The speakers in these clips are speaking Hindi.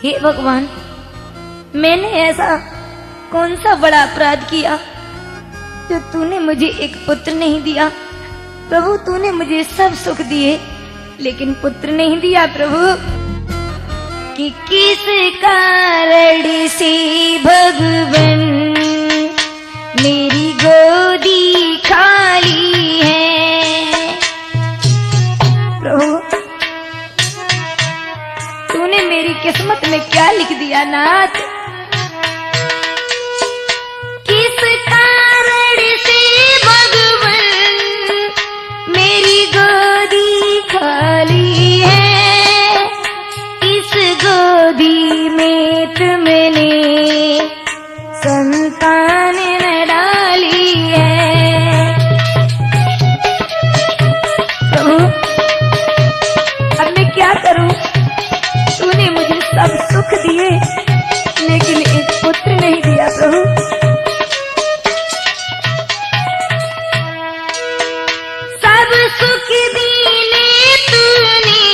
हे भगवान, मैंने ऐसा कौन सा बड़ा अपराध किया जो तूने मुझे एक पुत्र नहीं दिया। प्रभु, तूने मुझे सब सुख दिए लेकिन पुत्र नहीं दिया प्रभु। कि किस कारण से भगवान मेरी गोदी खाली है। प्रभु, तूने मेरी किस्मत में क्या लिख दिया नाथ। किस कारण से भगवान मेरी गोदी खाली है। इस गोदी में तुमने संतान न डाली है। प्रभु, अब मैं क्या करूं। तूने मुझे सब सुख दिए लेकिन एक पुत्र नहीं दिया प्रभु। सब सुख दिए तूने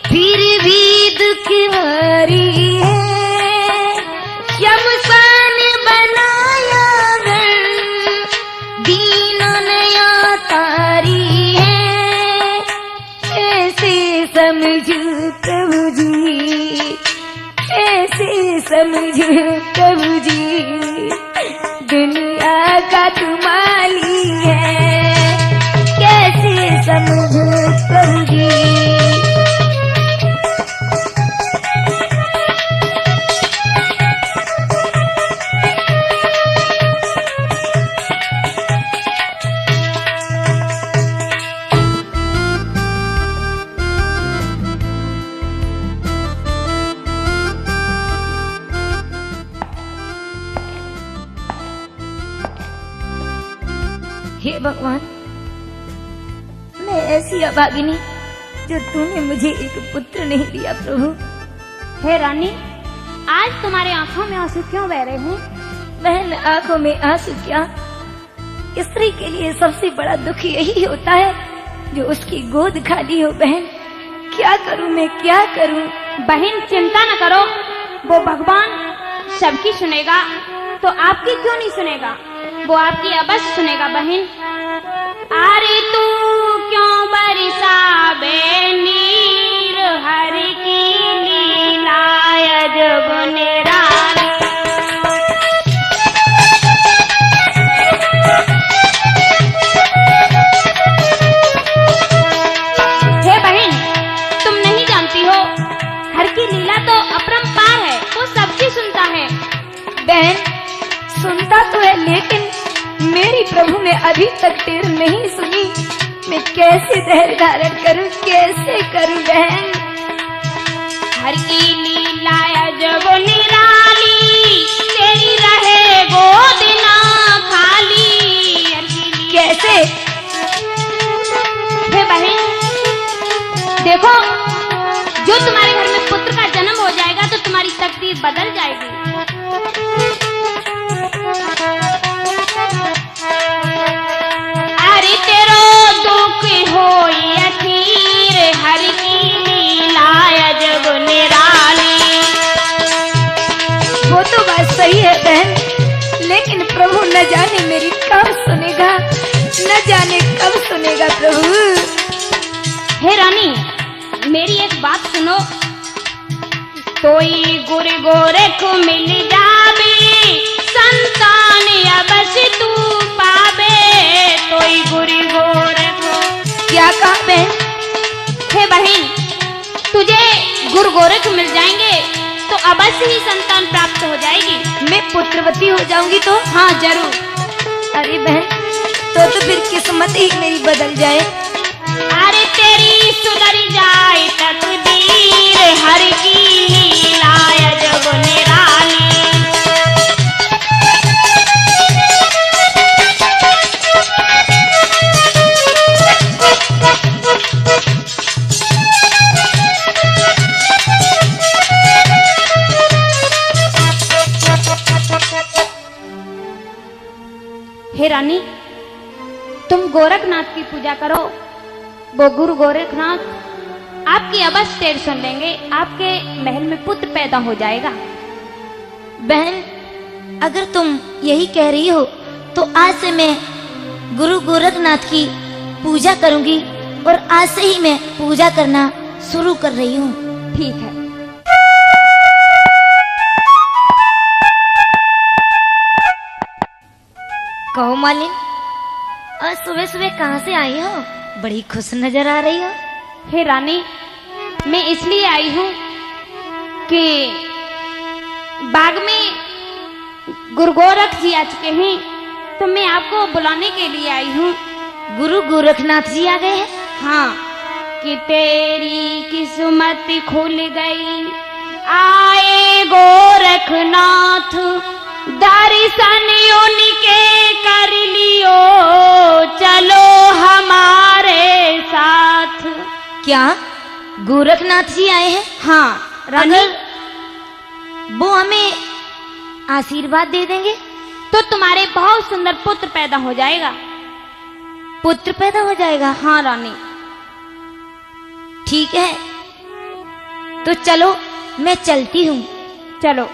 फिर भी दुख भरी है। शमशान बनाया घर दीनों नया तारी है। ऐसे समझू प्रभु जी, ऐसे समझू प्रभु जी, दुनिया का तू माली है। कैसे समझू प्रभु जी। हे भगवान, मैं ऐसी अभागिनी जो तूने मुझे एक पुत्र नहीं दिया प्रभु। हे रानी, आज तुम्हारे आंखों में आंसू क्यों बह रहे हैं? बहन, आंखों में आंसू क्या, स्त्री के लिए सबसे बड़ा दुख यही होता है जो उसकी गोद खाली हो। बहन, क्या करूं मैं, क्या करूं। बहन, चिंता न करो, वो भगवान सबकी सुनेगा तो आपकी क्यों नहीं सुनेगा। वो आपकी अवश्य सुनेगा बहन। अरे तू क्यों बरसावे नीर, हरि की लीला अजब निराली। हे बहन, तुम नहीं जानती हो, हरि की लीला तो अपरंपार है, वो सबकी सुनता है। बहन, सुनता तो है लेकिन मेरी प्रभु ने अभी तक तेर नहीं सुनी। मैं कैसे धैर्य धारण करूं, कैसे करूं बहन। हर की लीला अजब निराली, तेरी रहे गोद ना खाली। कैसे? हे बहन, देखो, जो तुम्हारे घर में पुत्र का जन्म हो जाएगा तो तुम्हारी तकदीर बदल जाएगी। अरे तेरो दुख होई अखीर, हरि की लीला अजब निराली। वो तो बात सही है बहन, लेकिन प्रभु न जाने मेरी कब सुनेगा, न जाने कब सुनेगा प्रभु। हे रानी, मेरी एक बात सुनो। कोई गुरु गोरख मिल जावे, संतान अवश्य तू पावे। कोई गुरु गोरख। क्या कहा बहन? हे बहन, तुझे गुरु गोरख मिल जाएंगे तो अवश्य ही संतान प्राप्त हो जाएगी। मैं पुत्रवती हो जाऊंगी तो? हाँ जरूर। अरे बहन, तो फिर किस्मत ही मेरी बदल जाए। अरे तेरी सुधर जाए तकदीर, हरि की लीला अजब निराली। हे रानी, तुम गोरखनाथ की पूजा करो। वो गुरु गोरखनाथ आपकी अवश्य टेर सुन लेंगे, आपके महल में पुत्र पैदा हो जाएगा। बहन, अगर तुम यही कह रही हो तो आज से मैं गुरु गोरखनाथ की पूजा करूंगी और आज से ही मैं पूजा करना शुरू कर रही हूँ। ठीक है। कहो मालिन, आज सुबह सुबह कहाँ से आई हो? बड़ी खुश नजर आ रही हो। हे रानी, मैं इसलिए आई हूँ कि बाग में गुरु गोरख जी आ चुके हैं, तो मैं आपको बुलाने के लिए आई हूँ। गुरु गोरखनाथ जी आ गए हैं? हाँ, कि तेरी किस्मत खुल गई, आए गोरखनाथ, दर्शन उनके कर लियो, चलो हमारे साथ। क्या गोरखनाथ जी आए हैं? हाँ रानी, अगर वो हमें आशीर्वाद दे देंगे तो तुम्हारे बहुत सुंदर पुत्र पैदा हो जाएगा। पुत्र पैदा हो जाएगा? हाँ रानी। ठीक है, तो चलो मैं चलती हूँ। चलो।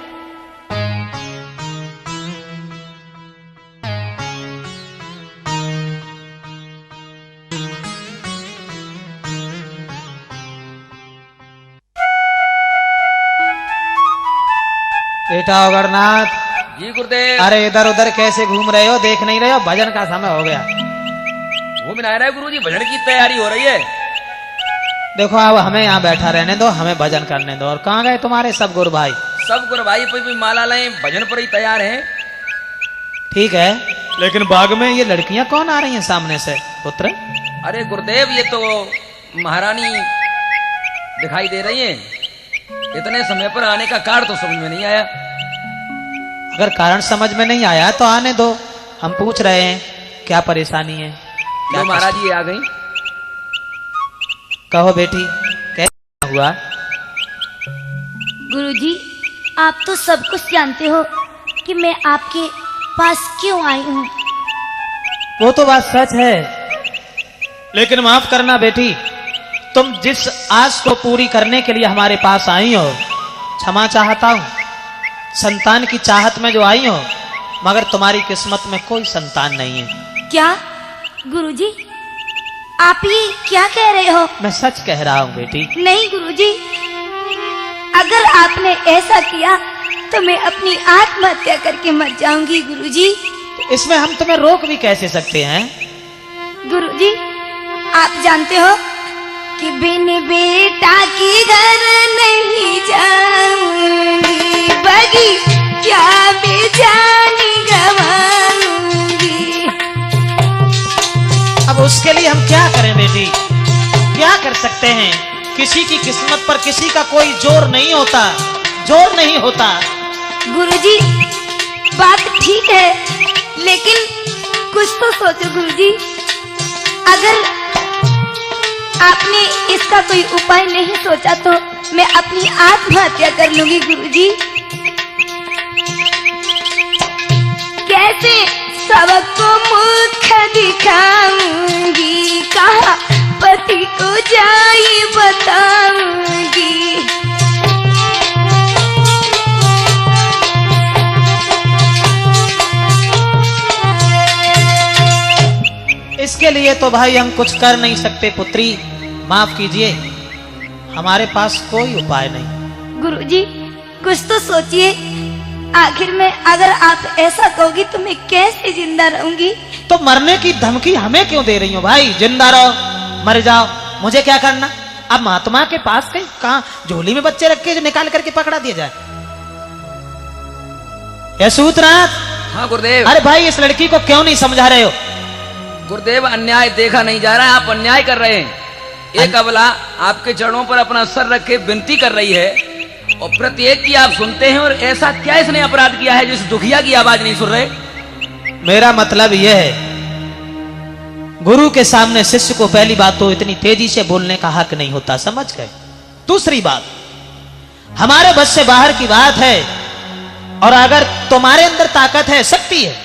बेटा अगरनाथ, जी गुरुदेव। अरे इधर उधर कैसे घूम रहे हो? देख नहीं रहे हो? भजन का समय हो गया। वो भी रहा है गुरुजी, भजन की तैयारी हो रही है। देखो अब हमें यहाँ बैठा रहने दो, हमें भजन करने दो। और कहाँ गए तुम्हारे सब गुरु भाई? सब गुरु भाई पे भी माला लाए, भजन पर ही तैयार हैं। ठीक है, लेकिन बाग में ये लड़कियां कौन आ रही हैं सामने से पुत्र? अरे गुरुदेव, ये तो महारानी दिखाई दे रही हैं। इतने समय पर आने का कारण तो समझ में नहीं आया। अगर कारण समझ में नहीं आया तो आने दो, हम पूछ रहे हैं क्या परेशानी है। जो महाराज जी आ गई। कहो बेटी, कैसा हुआ? गुरुजी, आप तो सब कुछ जानते हो कि मैं आपके पास क्यों आई हूँ। वो तो बात सच है, लेकिन माफ करना बेटी, तुम जिस आस को पूरी करने के लिए हमारे पास आई हो, क्षमा चाहता हूं। संतान की चाहत में जो आई हो, मगर तुम्हारी किस्मत में कोई संतान नहीं है। क्या गुरुजी, आप ये क्या कह रहे हो? मैं सच कह रहा हूं बेटी। नहीं गुरुजी, अगर आपने ऐसा किया तो मैं अपनी आत्महत्या करके मर जाऊंगी गुरुजी। इसमें हम तुम्हें रोक भी कैसे सकते हैं? गुरुजी, आप जानते हो कि बिन बेटा की घर नहीं जाऊंगी, बगी क्या बेजानी गवाऊंगी। अब उसके लिए हम क्या करें बेटी? क्या कर सकते हैं? किसी की किस्मत पर किसी का कोई जोर नहीं होता, जोर नहीं होता। गुरुजी, बात ठीक है, लेकिन कुछ तो सोचो गुरुजी। अगर आपने इसका कोई उपाय नहीं सोचा तो मैं अपनी आत्महत्या कर लूंगी गुरुजी। कैसे सबको मुख दिखाऊंगी, कहा पति को जाई बताऊंगी। इसके लिए तो भाई हम कुछ कर नहीं सकते पुत्री, माफ कीजिए, हमारे पास कोई उपाय नहीं। गुरुजी, कुछ तो सोचिए। आखिर में अगर आप ऐसा कहोगी तो मैं कैसे जिंदा रहूंगी? तो मरने की धमकी हमें क्यों दे रही हो भाई? जिंदा रहो, मर जाओ, मुझे क्या करना? अब महात्मा के पास कहीं कहाँ झोली में बच्चे रख के जो निकाल करके पकड़ा दिया जाए? यशोधनाथ। हाँ गुरुदेव। अरे भाई, इस लड़की को क्यों नहीं समझा रहे हो? गुरुदेव, अन्याय देखा नहीं जा रहा है, आप अन्याय कर रहे हैं। एक अबला आपके चरणों पर अपना सर रख के विनती कर रही है और प्रत्येक की आप सुनते हैं। और ऐसा क्या इसने अपराध किया है जिस दुखिया की आवाज नहीं सुन रहे? मेरा मतलब यह है, गुरु के सामने शिष्य को पहली बात तो इतनी तेजी से बोलने का हक नहीं होता, समझ गए? दूसरी बात, हमारे बस से बाहर की बात है, और अगर तुम्हारे अंदर ताकत है, शक्ति है,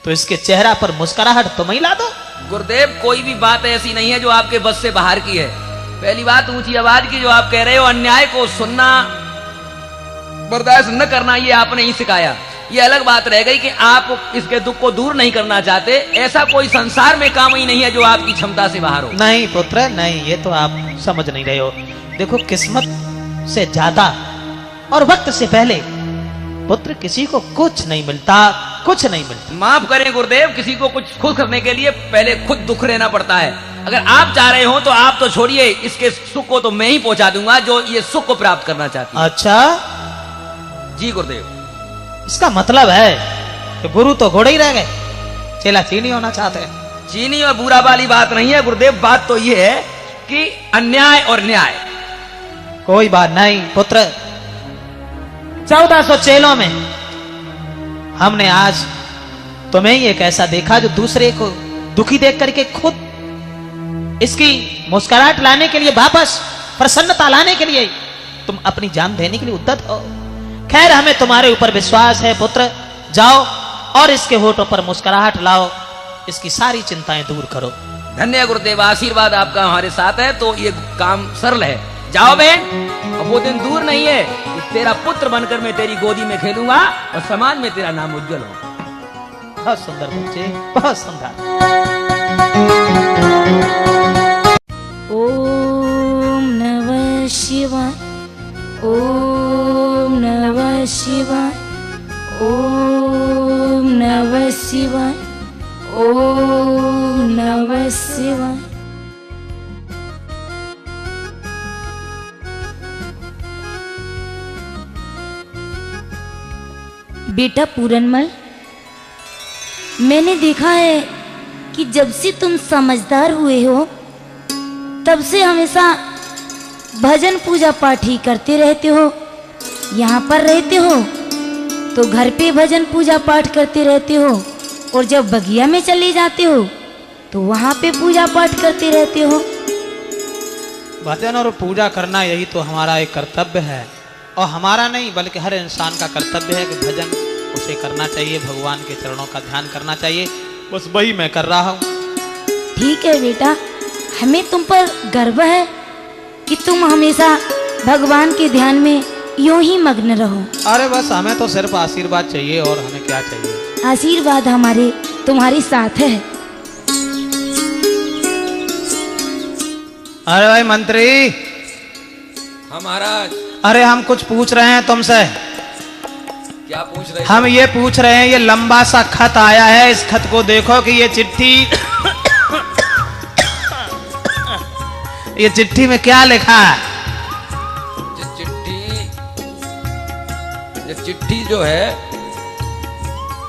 तो इसके चेहरा पर मुस्कुराहट तुम ही ला दो। गुरुदेव, कोई भी बात ऐसी नहीं है जो आपके बस से बाहर की है। पहली बात ऊंची आवाज की जो आप कह रहे हो, अन्याय को सुनना बर्दाश्त न करना, ये आपने ही सिखाया। ये अलग बात रह गई कि आप इसके दुख को दूर नहीं करना चाहते। ऐसा कोई संसार में काम ही नहीं है जो आपकी क्षमता से बाहर हो। नहीं पुत्र नहीं, ये तो आप समझ नहीं रहे हो। देखो किस्मत से ज्यादा और वक्त से पहले पुत्र किसी को कुछ नहीं मिलता, कुछ नहीं मिलता। माफ करें गुरुदेव, किसी को कुछ खुश करने के लिए पहले खुद दुख लेना पड़ता है। अगर आप चाह रहे हो तो आप तो छोड़िए, इसके सुख को तो मैं ही पहुंचा दूंगा जो ये सुख को प्राप्त करना चाहती है। अच्छा जी गुरुदेव, इसका मतलब है कि गुरु तो घोड़े ही रह गए, चेला चीनी होना चाहते हैं। चीनी और बुरा वाली बात नहीं है गुरुदेव, बात तो ये है कि अन्याय और न्याय। कोई बात नहीं पुत्र, 1400 चेलों में हमने आज तुम्हें ही एक ऐसा देखा जो दूसरे को दुखी देख करके खुद इसकी मुस्कुराहट लाने के लिए, वापस प्रसन्नता लाने के लिए तुम अपनी जान देने के लिए उद्यत हो। खैर हमें तुम्हारे ऊपर विश्वास है पुत्र, जाओ और इसके होठों पर मुस्कुराहट लाओ, इसकी सारी चिंताएं दूर करो। धन्य गुरुदेव, आशीर्वाद आपका हमारे साथ है तो ये काम सरल है। जाओ बहन, अब वो दिन दूर नहीं है कि तेरा पुत्र बनकर मैं तेरी गोदी में खेलूंगा और समाज में तेरा नाम उज्जवल हो। बहुत सुंदर बच्चे, बहुत सुंदर। ओम नमः शिवाय, ओम नमः शिवाय, ओम नमः शिवाय, ओम नमः शिवाय। बेटा पूरनमल, मैंने देखा है कि जब से तुम समझदार हुए हो तब से हमेशा भजन पूजा पाठ ही करते रहते हो। यहाँ पर रहते हो तो घर पे भजन पूजा पाठ करते रहते हो, और जब बगिया में चले जाते हो तो वहाँ पे पूजा पाठ करते रहते हो। भजन और पूजा करना यही तो हमारा एक कर्तव्य है, और हमारा नहीं बल्कि हर इंसान का कर्तव्य है कि भजन उसे करना चाहिए, भगवान के चरणों का ध्यान करना चाहिए। बस वही मैं कर रहा हूँ। ठीक है बेटा, हमें तुम पर गर्व है कि तुम हमेशा भगवान के ध्यान में यूं ही मग्न रहो। अरे बस हमें तो सिर्फ आशीर्वाद चाहिए, और हमें क्या चाहिए। आशीर्वाद हमारे तुम्हारे साथ है। अरे भाई मंत्री। हाँ महाराज। अरे हम कुछ पूछ रहे हैं तुमसे। क्या पूछ रहे? हम ये पूछ रहे हैं, ये लंबा सा खत आया है, इस खत को देखो कि ये चिट्ठी ये चिट्ठी में क्या लिखा है? ये चिट्ठी जो है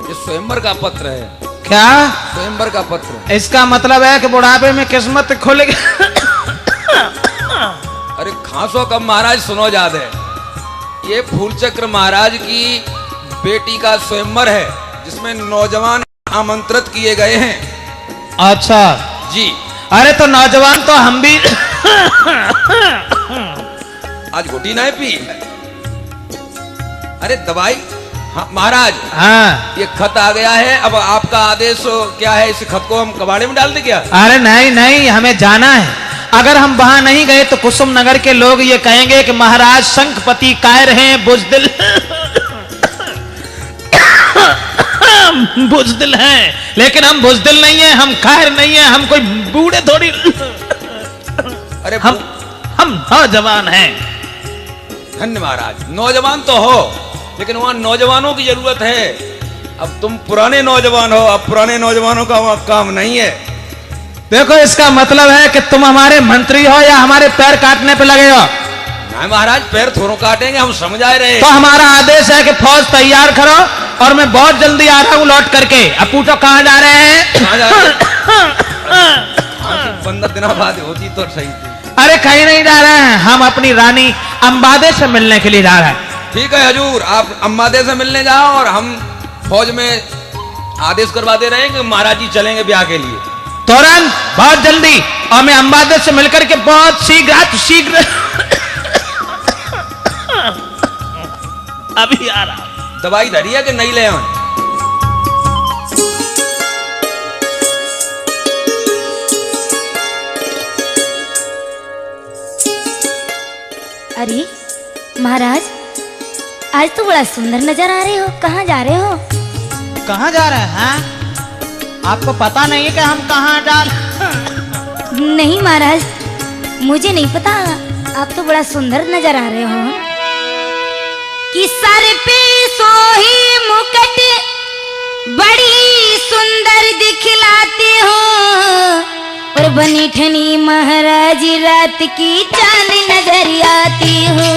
ये स्वयंवर का पत्र है। क्या? स्वयंवर का पत्र। इसका मतलब है कि बुढ़ापे में किस्मत खुलेगी। अरे खांसो कब महाराज, सुनो ज्यादा। ये फूलचक्र महाराज की बेटी का स्वयंवर है जिसमें नौजवान आमंत्रित किए गए हैं। अच्छा जी। अरे तो नौजवान तो हम भी आज घुटी ना पी। अरे दवाई। हाँ महाराज। हाँ ये खत आ गया है, अब आपका आदेश क्या है? इस खत को हम कबाड़े में डाल दे क्या? अरे नहीं नहीं, हमें जाना है। अगर हम वहां नहीं गए तो कुसुम नगर के लोग ये कहेंगे कि महाराज शंखपति कायर हैं, बुजदिल बुजदिल हैं। लेकिन हम बुजदिल नहीं है, हम कायर नहीं है, हम कोई बूढ़े थोड़ी। अरे हम नौजवान हैं। धन्य महाराज, नौजवान तो हो लेकिन वहां नौजवानों की जरूरत है। अब तुम पुराने नौजवान हो, अब पुराने नौजवानों का वहां काम नहीं है। देखो इसका मतलब है कि तुम हमारे मंत्री हो या हमारे पैर काटने पे लगे हो? नहीं महाराज, पैर थोड़ो काटेंगे, हम समझ आए रहे। तो हमारा आदेश है कि फौज तैयार करो, और मैं बहुत जल्दी आ रहा हूँ लौट करके। अब पूछो कहाँ जा रहे हैं? कहाँ जा रहे हैं? 15 दिनों बाद होती तो सही थी। अरे कहीं नहीं जा रहे हैं, हम अपनी रानी अंबादे से मिलने के लिए जा रहे हैं। ठीक है हजूर, आप अंबादे से मिलने जाओ और हम फौज में आदेश करवा दे रहे हैं कि महाराज जी चलेंगे ब्याह के लिए तुरंत, बहुत जल्दी। और मैं अंबादे से मिलकर के बहुत शीघ्र अभी आ रहा। दवाई धरी है कि नहीं ले आए? अरे महाराज, आज तो बड़ा सुंदर नजर आ रहे हो। कहाँ जा रहे हो? कहाँ जा रहे हैं? आपको पता नहीं है कि हम कहाँ डाल? नहीं महाराज, मुझे नहीं पता। आप तो बड़ा सुंदर नजर आ रहे हो। कि सर पे सोही मुकुट बड़ी सुंदर दिखलाते हो, और बनी ठनी महाराज रात की चांद नजर आती हो।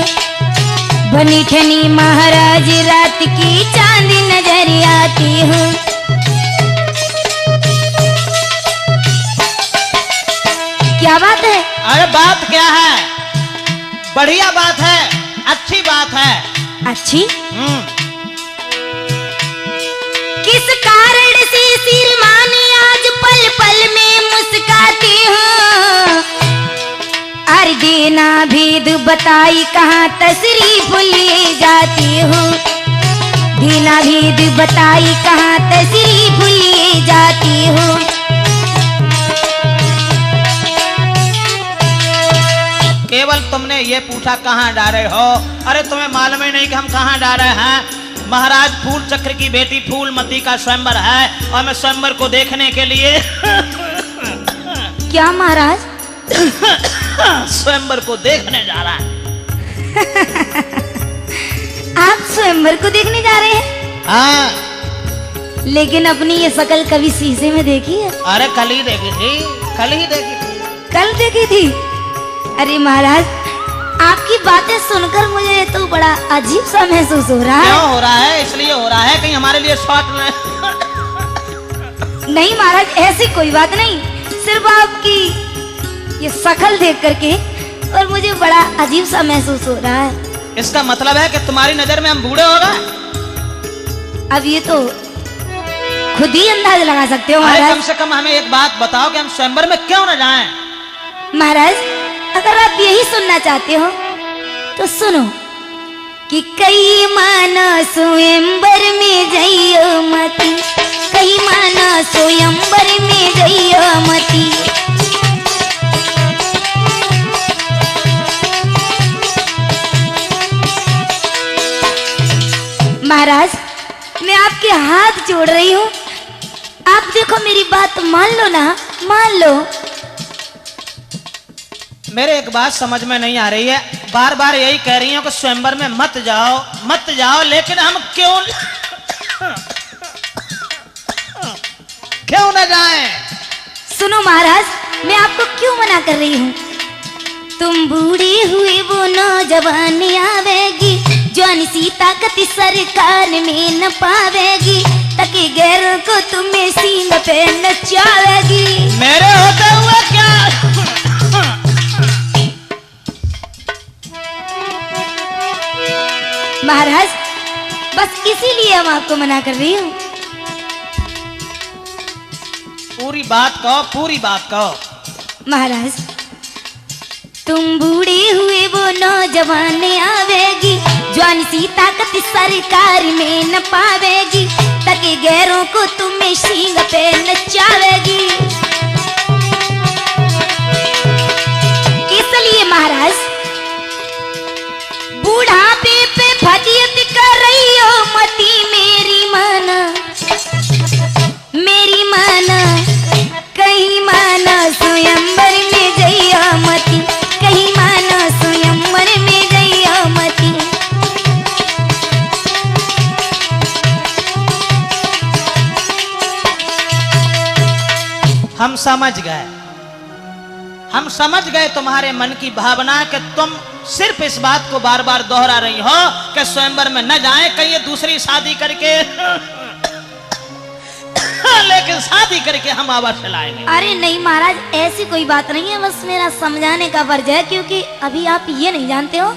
बनी ठनी महाराज रात की चांद नजर आती हो। क्या बात है? अरे बात क्या है? बढ़िया बात है, अच्छी बात है। अच्छी? किस कारण से श्रीमानी आज पल पल में मुस्काती हो? अरे देना भेद बताई कहाँ तशरीफ ले जाती हो। देना भेद बताई कहाँ तशरीफ ले जाती हो। केवल तुमने ये पूछा कहाँ जा रहे हो? अरे तुम्हें मालूम ही नहीं कि हम कहाँ जा रहे हैं? महाराज फूल चक्र की बेटी फूलमती का स्वयंवर है और मैं स्वयंवर को देखने के लिए क्या महाराज? स्वयंवर को देखने जा रहा है। आप स्वयंवर को देखने जा रहे हैं? हाँ। लेकिन अपनी ये शकल कभी शीशे में देखी है? अरे कल ही देखी थी, कल ही देखी थी। कल देखी थी? अरे महाराज, आपकी बातें सुनकर मुझे तो बड़ा अजीब सा महसूस हो रहा है। क्यों हो रहा है? इसलिए हो रहा है कहीं हमारे लिए शॉर्ट में। नहीं महाराज, ऐसी कोई बात नहीं। सिर्फ आपकी ये शकल देख करके और मुझे बड़ा अजीब सा महसूस हो रहा है। इसका मतलब है कि तुम्हारी नजर में हम बूढ़े हो गए? अब ये तो खुद ही अंदाज लगा सकते हो अरे महाराज। कम से कम हमें एक बात बताओ कि हम स्वयंवर में क्यों न जाएं? महाराज, अगर आप यही सुनना चाहते हो तो सुनो कि कई माना स्वयंवर में जइयो मती, कई माना स्वयंवर में जइयो मती। महाराज, मैं आपके हाथ जोड़ रही हूँ। आप देखो, मेरी बात मान लो ना, मान लो। मेरे एक बात समझ में नहीं आ रही है। बार बार यही कह रही हूँ कि स्वयंवर में मत जाओ, मत जाओ, लेकिन हम क्यों न जाएं? सुनो महाराज, मैं आपको क्यों मना कर रही हूँ। तुम बूढ़े हुए वो नौजवान आवेगी, जवानी सी ताकत सरकार में न पावेगी, ताकि गैरों को तुम्हें सींग पे नचावेगी। मेरे होते हुए क्या? महाराज, बस इसीलिए हम आपको मना कर रही हूँ। पूरी बात कहो, पूरी बात कहो। महाराज, तुम बूढ़े हुए वो नौजवान आवेगी, जवानी सी ताकत सरकार में न पावेगी, ताकि गैरों को तुम्हें सींग पे नचावेगी। इसलिए महाराज, बूढ़ापे पे फजियत कर रही हो मती मेरी माना, मेरी माना। कहीं माना स्वयंवर में जइया मती, कहीं माना स्वयंवर में जइया मती। हम समझ गए, हम समझ गए तुम्हारे मन की भावना कि तुम सिर्फ इस बात को बार बार दोहरा रही हो कि स्वयंवर में न जाएं, कहीं दूसरी शादी करके लेकिन शादी करके हम अवश्य लाएंगे। अरे नहीं महाराज, ऐसी कोई बात नहीं है। बस मेरा समझाने का फर्ज है, क्योंकि अभी आप ये नहीं जानते हो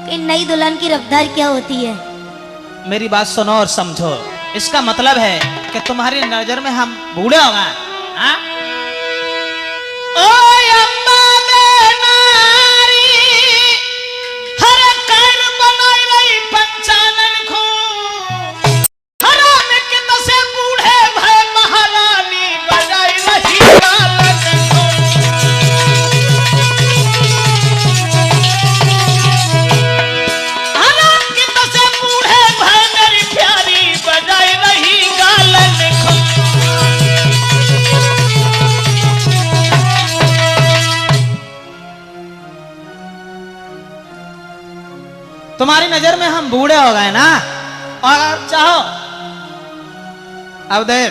कि नई दुल्हन की रफ्तार क्या होती है। मेरी बात सुनो और समझो। इसका मतलब है कि तुम्हारी नजर में हम बूढ़े हो गए। हाँ? ओए अम्मा ने नारी हर कर बनाई रही पंचानन को, हराम के नशे बूढ़े भय महारानी बजाई रही गालन को। तुम्हारी नजर में हम बूढ़े हो गए ना, और चाहो अब देर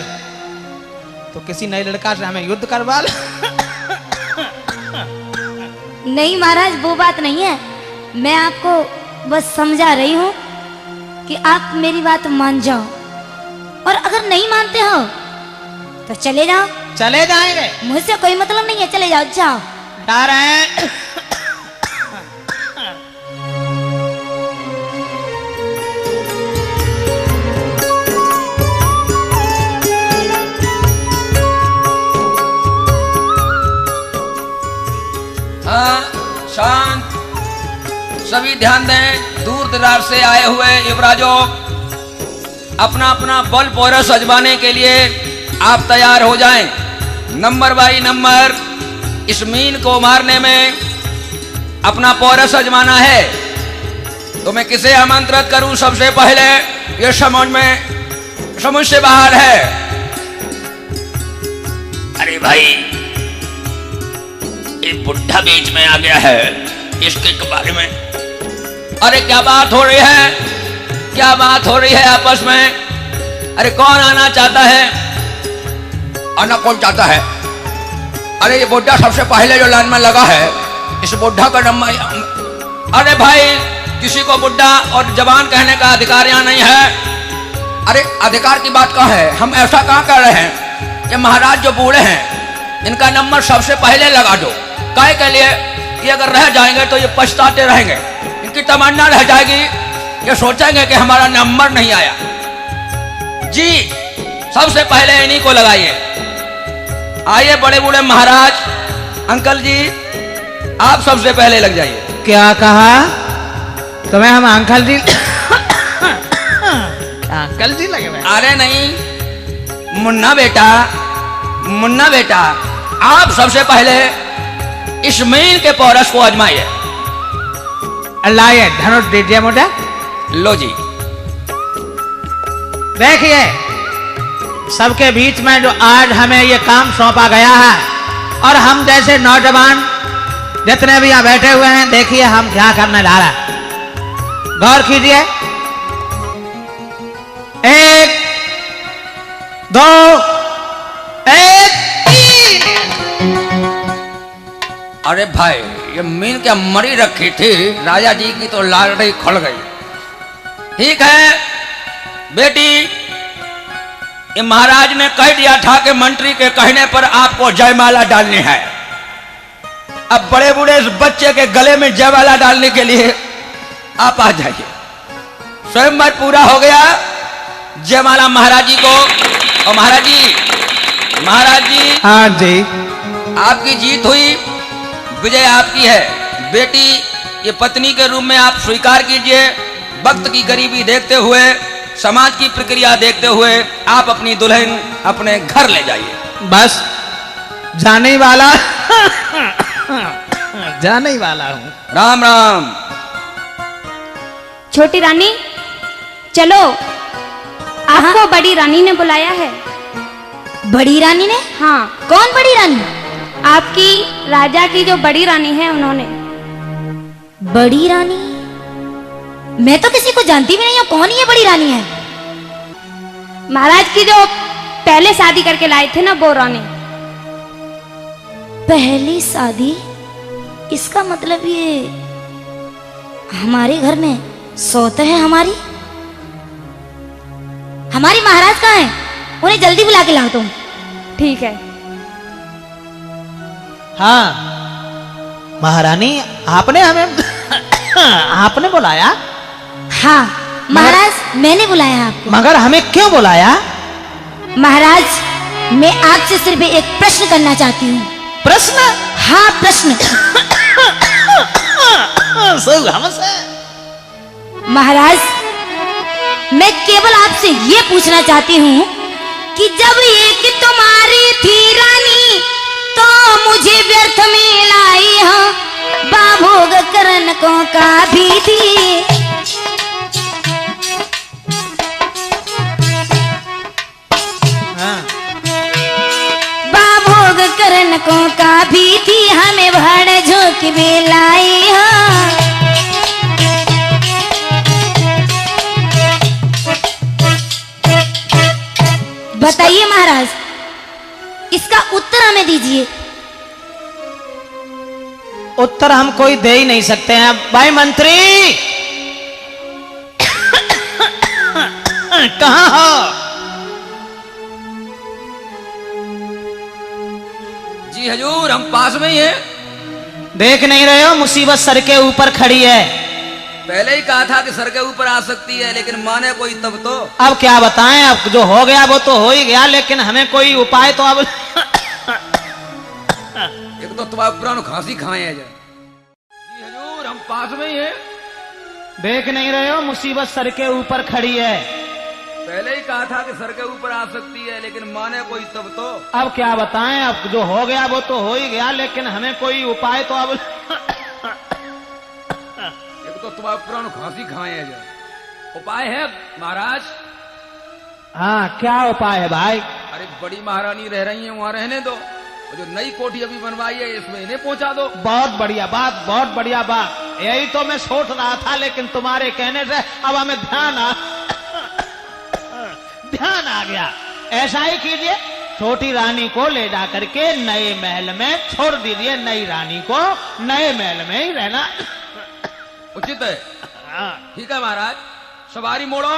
तो किसी नए लड़का से हमें युद्ध करवा लो। नहीं महाराज, वो बात नहीं है। मैं आपको बस समझा रही हूँ कि आप मेरी बात मान जाओ, और अगर नहीं मानते हो तो चले जाओ। चले जाएंगे, मुझसे कोई मतलब नहीं है, चले जाओ जाओ। जा रहे हैं। हाँ, शांत, सभी ध्यान दें। दूर दराज से आए हुए युवराजों, अपना अपना बल पौरस आजमाने के लिए आप तैयार हो जाएं। नंबर बाई नंबर इस मीन को मारने में अपना पौरस आजमाना है। तो मैं किसे आमंत्रित करूं सबसे पहले, ये समझ से बाहर है। अरे भाई, ये बुढ़ा बीच में आ गया है, इसके बारे में। अरे क्या बात हो रही है, क्या बात हो रही है आपस में? अरे कौन आना चाहता है? आना कौन चाहता है? अरे ये बुढ़ा सबसे पहले जो लाइन में लगा है, इस बुढ़ा का नंबर। अरे भाई, किसी को बुढ़ा और जवान कहने का अधिकार यहाँ नहीं है। अरे अधिकार की बात कहाँ है? हम ऐसा कहाँ कर रहे हैं? ये महाराज जो बूढ़े हैं, इनका नंबर सबसे पहले लगा दो। काहे के लिए? ये अगर रह जाएंगे तो ये पछताते रहेंगे, इनकी तमन्ना रह जाएगी, ये सोचेंगे कि हमारा नंबर नहीं आया। जी, सबसे पहले इन्हीं को लगाइए। आइए बड़े बूढ़े महाराज, अंकल जी, आप सबसे पहले लग जाइए। क्या कहा तुम्हें? हम अंकल जी अंकल जी लगे हुए? अरे नहीं, मुन्ना बेटा, मुन्ना बेटा, आप सबसे पहले इस मीन के पौरस को आजमाइए। लाइए, धनुष दीजिए मुझे। लो जी। देखिए, सबके बीच में जो आज हमें ये काम सौंपा गया है, और हम जैसे नौजवान जितने भी यहाँ बैठे हुए हैं, देखिए हम क्या करने जा रहे हैं। गौर कीजिए। 1 2 1 3। अरे भाई, ये मीन क्या मरी रखी थी, राजा जी की तो लालड़ी खुल गई। ठीक है बेटी, ये महाराज ने कह दिया था कि मंत्री के कहने पर आपको जयमाला डालनी है। अब बड़े बूढ़े इस बच्चे के गले में जयमाला डालने के लिए आप आ जाइए। स्वयंवर पूरा हो गया। जयमाला महाराज जी को। और महाराज जी, हाँ जी, आपकी जीत हुई, विजय आपकी है। बेटी, ये पत्नी के रूप में आप स्वीकार कीजिए। वक्त की गरीबी देखते हुए, समाज की प्रक्रिया देखते हुए आप अपनी दुल्हन अपने घर ले जाइए। बस जाने वाला जाने ही वाला हूँ। राम राम। छोटी रानी, चलो, आपको बड़ी रानी ने बुलाया है। बड़ी रानी ने? हाँ, कौन बड़ी रानी? आपकी राजा की जो बड़ी रानी है, उन्होंने। बड़ी रानी? मैं तो किसी को जानती भी नहीं हूँ, कौन ये बड़ी रानी है? महाराज की जो पहले शादी करके लाए थे ना, वो रानी। पहली शादी? इसका मतलब ये हमारे घर में सौत है हमारी? हमारी महाराज कहाँ है? उन्हें जल्दी बुला के लाओ तुम। ठीक है। हाँ महारानी, आपने हमें आपने बुलाया? हाँ महाराज, मैंने बुलाया आपको। मगर हमें क्यों बुलाया? महाराज, मैं आपसे सिर्फ एक प्रश्न करना चाहती हूँ। प्रश्न? हाँ, प्रश्न। हमसे? महाराज, मैं केवल आपसे ये पूछना चाहती हूँ कि जब एक तुम्हारी थी रानी, तो मुझे व्यर्थ में लाई हो, बाभोग करन को का भी थी। हाँ। बाभोग करन को का भी थी, हमें भड़ झोंक भी लाई हो। हमें दीजिए। उत्तर हम कोई दे ही नहीं सकते हैं भाई मंत्री। कहां हो? जी हजूर, हम पास में ही हैं। देख नहीं रहे हो मुसीबत सर के ऊपर खड़ी है। पहले ही कहा था कि सर के ऊपर आ सकती है, लेकिन माने कोई तब तो। अब क्या बताएं, अब जो हो गया वो तो हो ही गया, लेकिन हमें कोई उपाय तो अब एक तो तुम्हारा पुराना खांसी खाए हैं। जी हजूर, हम पास में ही हैं। देख नहीं रहे हो मुसीबत सर के ऊपर खड़ी है। पहले ही कहा था कि सर के ऊपर आ सकती है, लेकिन माने कोई तब तो। अब क्या बताएं, अब जो हो गया वो तो हो ही गया, लेकिन हमें कोई उपाय तो अब एक तो तुम्हारा पुराना खांसी खाए हैं। उपाय है महाराज। हाँ, क्या उपाय है भाई? अरे बड़ी महारानी रह रही है, वहां रहने दो। वो जो नई कोठी अभी बनवाई है, इसमें इन्हें पहुंचा दो। बहुत बढ़िया बात, बहुत बढ़िया बात। यही तो मैं सोच रहा था, लेकिन तुम्हारे कहने से अब हमें ध्यान आ गया। ऐसा ही कीजिए, छोटी रानी को ले जा करके नए महल में छोड़ दीजिए। नई रानी को नए महल में ही रहना उचित है। ठीक है महाराज, सवारी मोड़ो।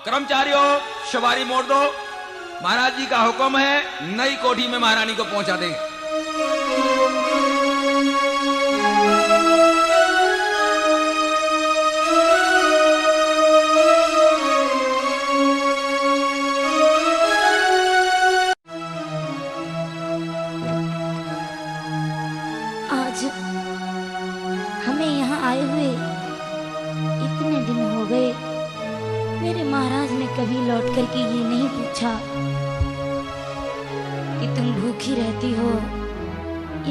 कर्मचारियों, सवारी मोड़ दो। महाराज जी का हुक्म है, नई कोठी में महारानी को पहुंचा दें। आज हमें यहाँ आए हुए इतने दिन हो गए, मेरे महाराज ने कभी लौट कर के ये नहीं पूछा कि तुम भूखी रहती हो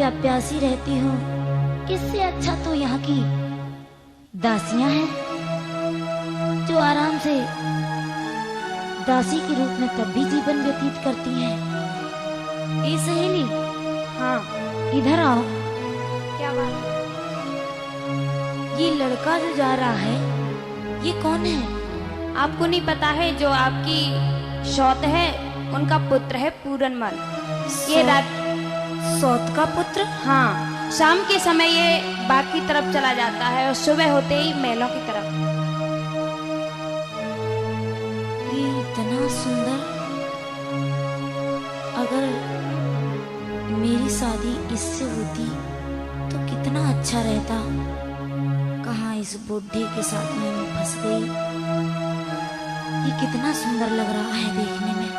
या प्यासी रहती हो। इससे अच्छा तो यहाँ की दासियां हैं, जो आराम से दासी के रूप में तब भी जीवन व्यतीत करती हैं। ये सहेली, हाँ, इधर आओ। क्या बात है? ये लड़का जो जा रहा है, ये कौन है? आपको नहीं पता है? जो आपकी शौत है, उनका पुत्र है पूरनमल। ये रात सौत का पुत्र? हाँ, शाम के समय ये बाग की तरफ चला जाता है और सुबह होते ही महलों की तरफ। ये इतना सुंदर, अगर मेरी शादी इससे होती तो कितना अच्छा रहता। कहाँ इस बुढ़े के साथ में मैं फंस गई। ये कितना सुंदर लग रहा है देखने में।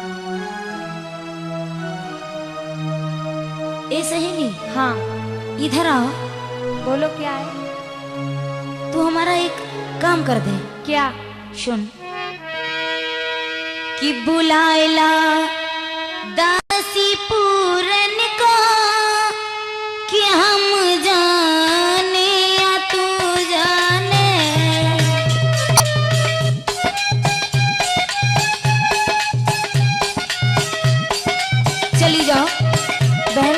ए सहेली, हाँ, इधर आओ। बोलो क्या है? तू हमारा एक काम कर दे। क्या? सुन कि बुलाएला दासी पूरन को, कि हम जाने या तू जाने। चली जाओ बहन,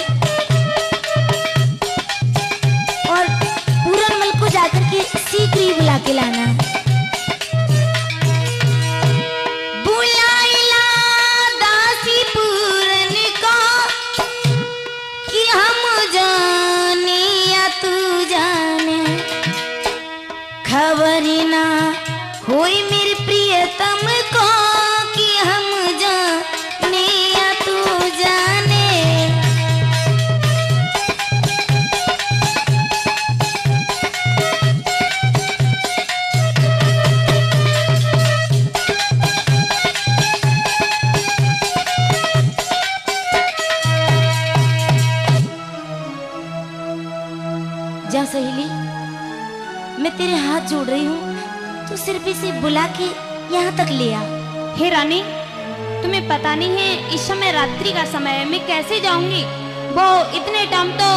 और पूरनमल को जाकर के शीघ्र ही बुला के लाना। बुलाइला दासी पूरन को, कि हम जाने या तू जाने। खबर ना होई मेरे प्रियतम को, कि हम जाने या तू जाने। जा सहेली, मैं तेरे हाथ जोड़ रही हूँ, तू सिर्फ इसे बुला के यहाँ तक ले आ। हे रानी, तुम्हें पता नहीं है इस समय रात्रि का समय है, मैं कैसे जाऊंगी? वो इतने टाइम तो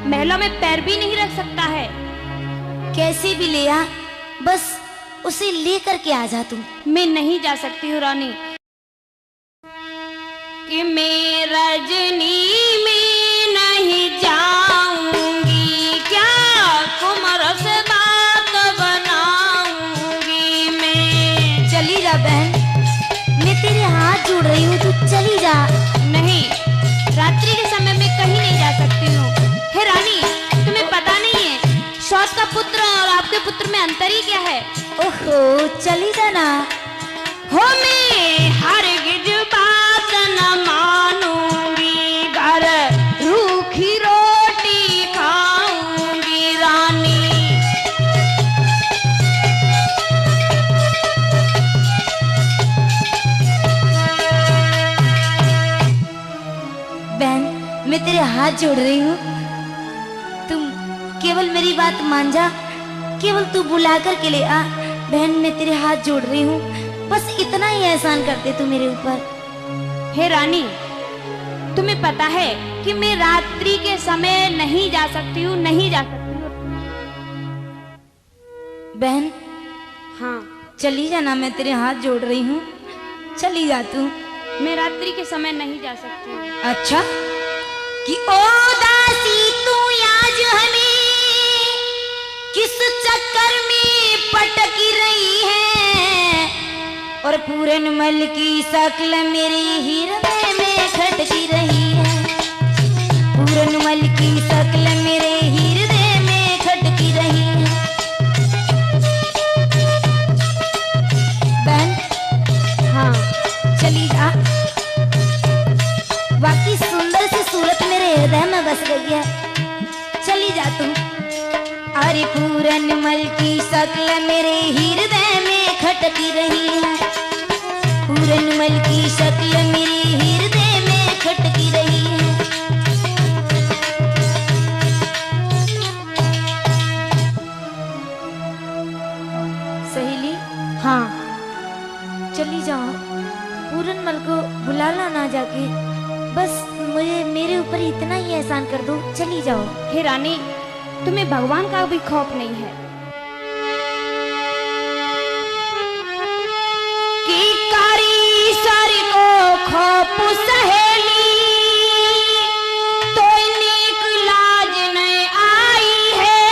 महलों में पैर भी नहीं रख सकता है। कैसे भी ले आ, बस उसे ले करके आ जा तू। मैं नहीं जा सकती हूँ रानी, कि मैं रजनी में नहीं जाऊंगी। क्या कुमार से बात बनाऊंगी मैं? चली जा बहन, मैं तेरे हाथ जोड़ रही हूँ, तू चली जा। नहीं, रात्रि में अंतर ही क्या है? ओहो चली जाना। हो मैं हरगिज बात न मानूंगी, घर रूखी रोटी खाऊंगी रानी। बहन मैं तेरे हाथ जोड़ रही हूँ, तुम केवल मेरी बात मान जा, केवल तू बुला कर के ले आ। बहन मैं तेरे हाथ जोड़ रही हूँ, बस इतना ही एहसान कर दे तू मेरे ऊपर। हे रानी, तुम्हें पता है कि मैं रात्रि के समय नहीं जा सकती हूँ, नहीं जा सकती हूँ। बहन हाँ, चली जाना, मैं तेरे हाथ जोड़ रही हूँ, चली जा तू। मैं रात्रि के समय नहीं जा सकती हूँ। अच्छा कि ओ दासी तू आज हमें किस चक्कर में पटकी रही है, और पूरनमल की शक्ल मेरे हृदय में खटकी रही है, पूरनमल की शक्ल मेरे हृदय में खटकी रही है। बहन हाँ, चली जा, बाकी सुंदर सी सूरत मेरे हृदय में बस गई है, चली जा तू। अरे पूरनमल की शक्ल मेरे हृदय में खटकी रही है, पूरनमल की शक्ल मेरे हृदय में खटकी रही है। सहेली हाँ, चली जाओ, पूरनमल को बुला ला ना जाके, बस मुझे मेरे ऊपर इतना ही एहसान कर दो, चली जाओ। हे रानी, तुम्हें भगवान का भी खौफ नहीं है कि कारी सारी को खौफ सहेली, तो नीक लाज नहीं आई है,